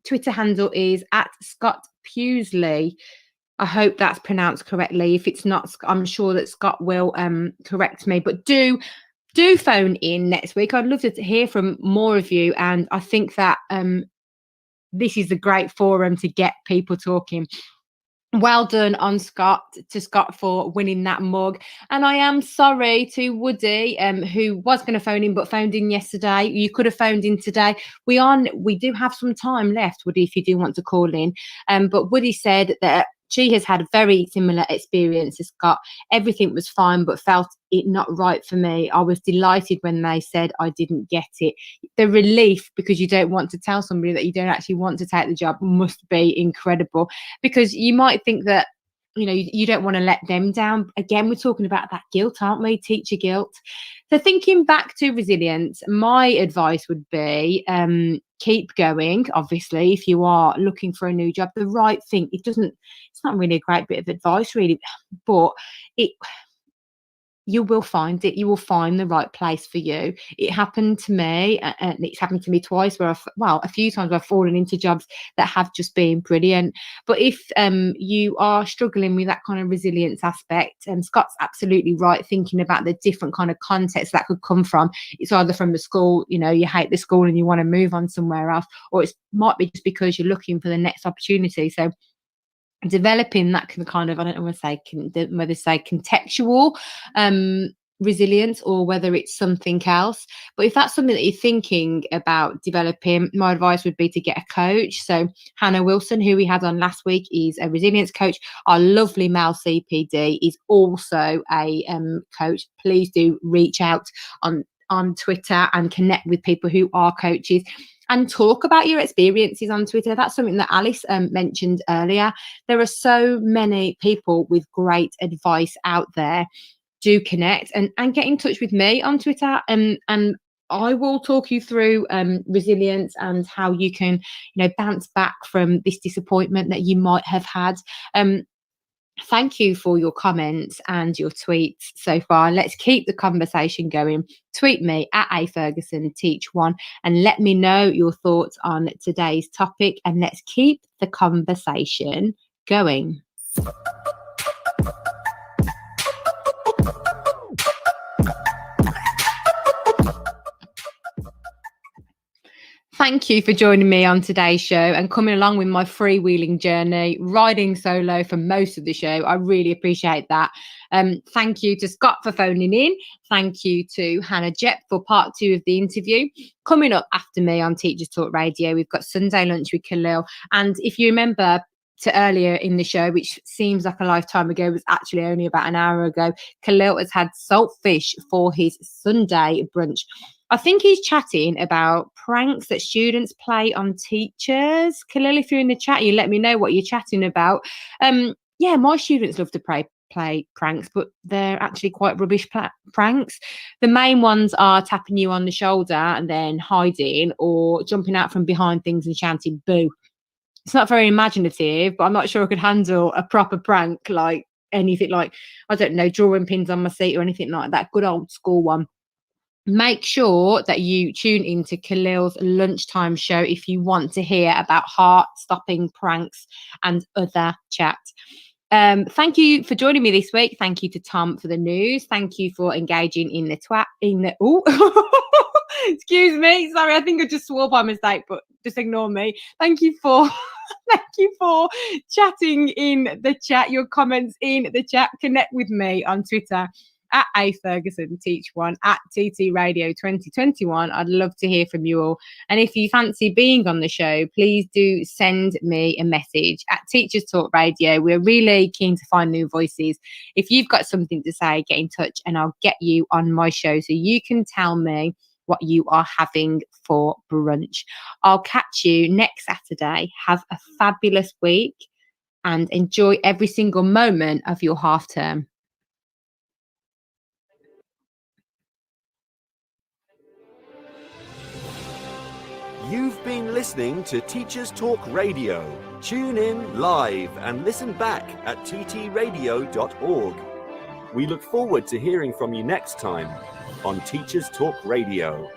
Twitter handle is @ScottPewsley. I hope that's pronounced correctly. If it's not, I'm sure that Scott will correct me. But do phone in next week. I'd love to hear from more of you. And I think that this is a great forum to get people talking. Well done on Scott for winning that mug. And I am sorry to Woody, who was going to phone in but phoned in yesterday. You could have phoned in today. We do have some time left, Woody, if you do want to call in. But Woody said that she has had a very similar experience to Scott. Everything was fine, but felt it not right for me. I was delighted when they said I didn't get it. The relief, because you don't want to tell somebody that you don't actually want to take the job, must be incredible. Because you might think that, you know, you don't want to let them down. Again, we're talking about that guilt, aren't we? Teacher guilt. So thinking back to resilience, my advice would be keep going. Obviously, if you are looking for a new job, the right thing, it's not really a great bit of advice, really, but you will find it. You will find the right place for you. It happened to me, and it's happened to me twice where a few times I've fallen into jobs that have just been brilliant. But if you are struggling with that kind of resilience aspect, Scott's absolutely right, thinking about the different kind of contexts that could come from. It's either from the school, you know, you hate the school and you want to move on somewhere else, or it might be just because you're looking for the next opportunity. So developing that kind of, I don't know whether say contextual resilience or whether it's something else. But if that's something that you're thinking about developing, my advice would be to get a coach. So Hannah Wilson, who we had on last week, is a resilience coach. Our lovely Mel CPD is also a coach. Please do reach out on Twitter and connect with people who are coaches. And talk about your experiences on Twitter. That's something that Alice mentioned earlier. There are so many people with great advice out there. Do connect and get in touch with me on Twitter. And I will talk you through resilience and how you can, you know, bounce back from this disappointment that you might have had. Thank you for your comments and your tweets so far. Let's keep the conversation going. Tweet me at @AFergusonTeach1 and let me know your thoughts on today's topic, and let's keep the conversation going. Thank you for joining me on today's show and coming along with my freewheeling journey, riding solo for most of the show. I really appreciate that. Thank you to Scott for phoning in. Thank you to Hannah Jep for part 2 of the interview. Coming up after me on Teachers Talk Radio, we've got Sunday Lunch with Khalil. And if you remember to earlier in the show, which seems like a lifetime ago, was actually only about an hour ago, Khalil has had saltfish for his Sunday brunch. I think he's chatting about pranks that students play on teachers. Khalil, if you're in the chat, you let me know what you're chatting about. Yeah, my students love to play pranks, but they're actually quite rubbish pranks. The main ones are tapping you on the shoulder and then hiding, or jumping out from behind things and shouting boo. It's not very imaginative, but I'm not sure I could handle a proper prank, like anything like, I don't know, drawing pins on my seat or anything like that. Good old school one. Make sure that you tune into Khalil's lunchtime show if you want to hear about heart-stopping pranks and other chat. Thank you for joining me this week. Thank you to Tom for the news. Thank you for engaging in the excuse me. Sorry, I think I just swore by mistake, but just ignore me. Thank you for chatting in the chat, your comments in the chat. Connect with me on Twitter at @AFergusonTeach1, at TT Radio 2021. I'd love to hear from you all. And if you fancy being on the show, please do send me a message at Teachers Talk Radio. We're really keen to find new voices. If you've got something to say, get in touch and I'll get you on my show so you can tell me what you are having for brunch. I'll catch you next Saturday. Have a fabulous week and enjoy every single moment of your half term. You've been listening to Teachers Talk Radio. Tune in live and listen back at ttradio.org. We look forward to hearing from you next time on Teachers Talk Radio.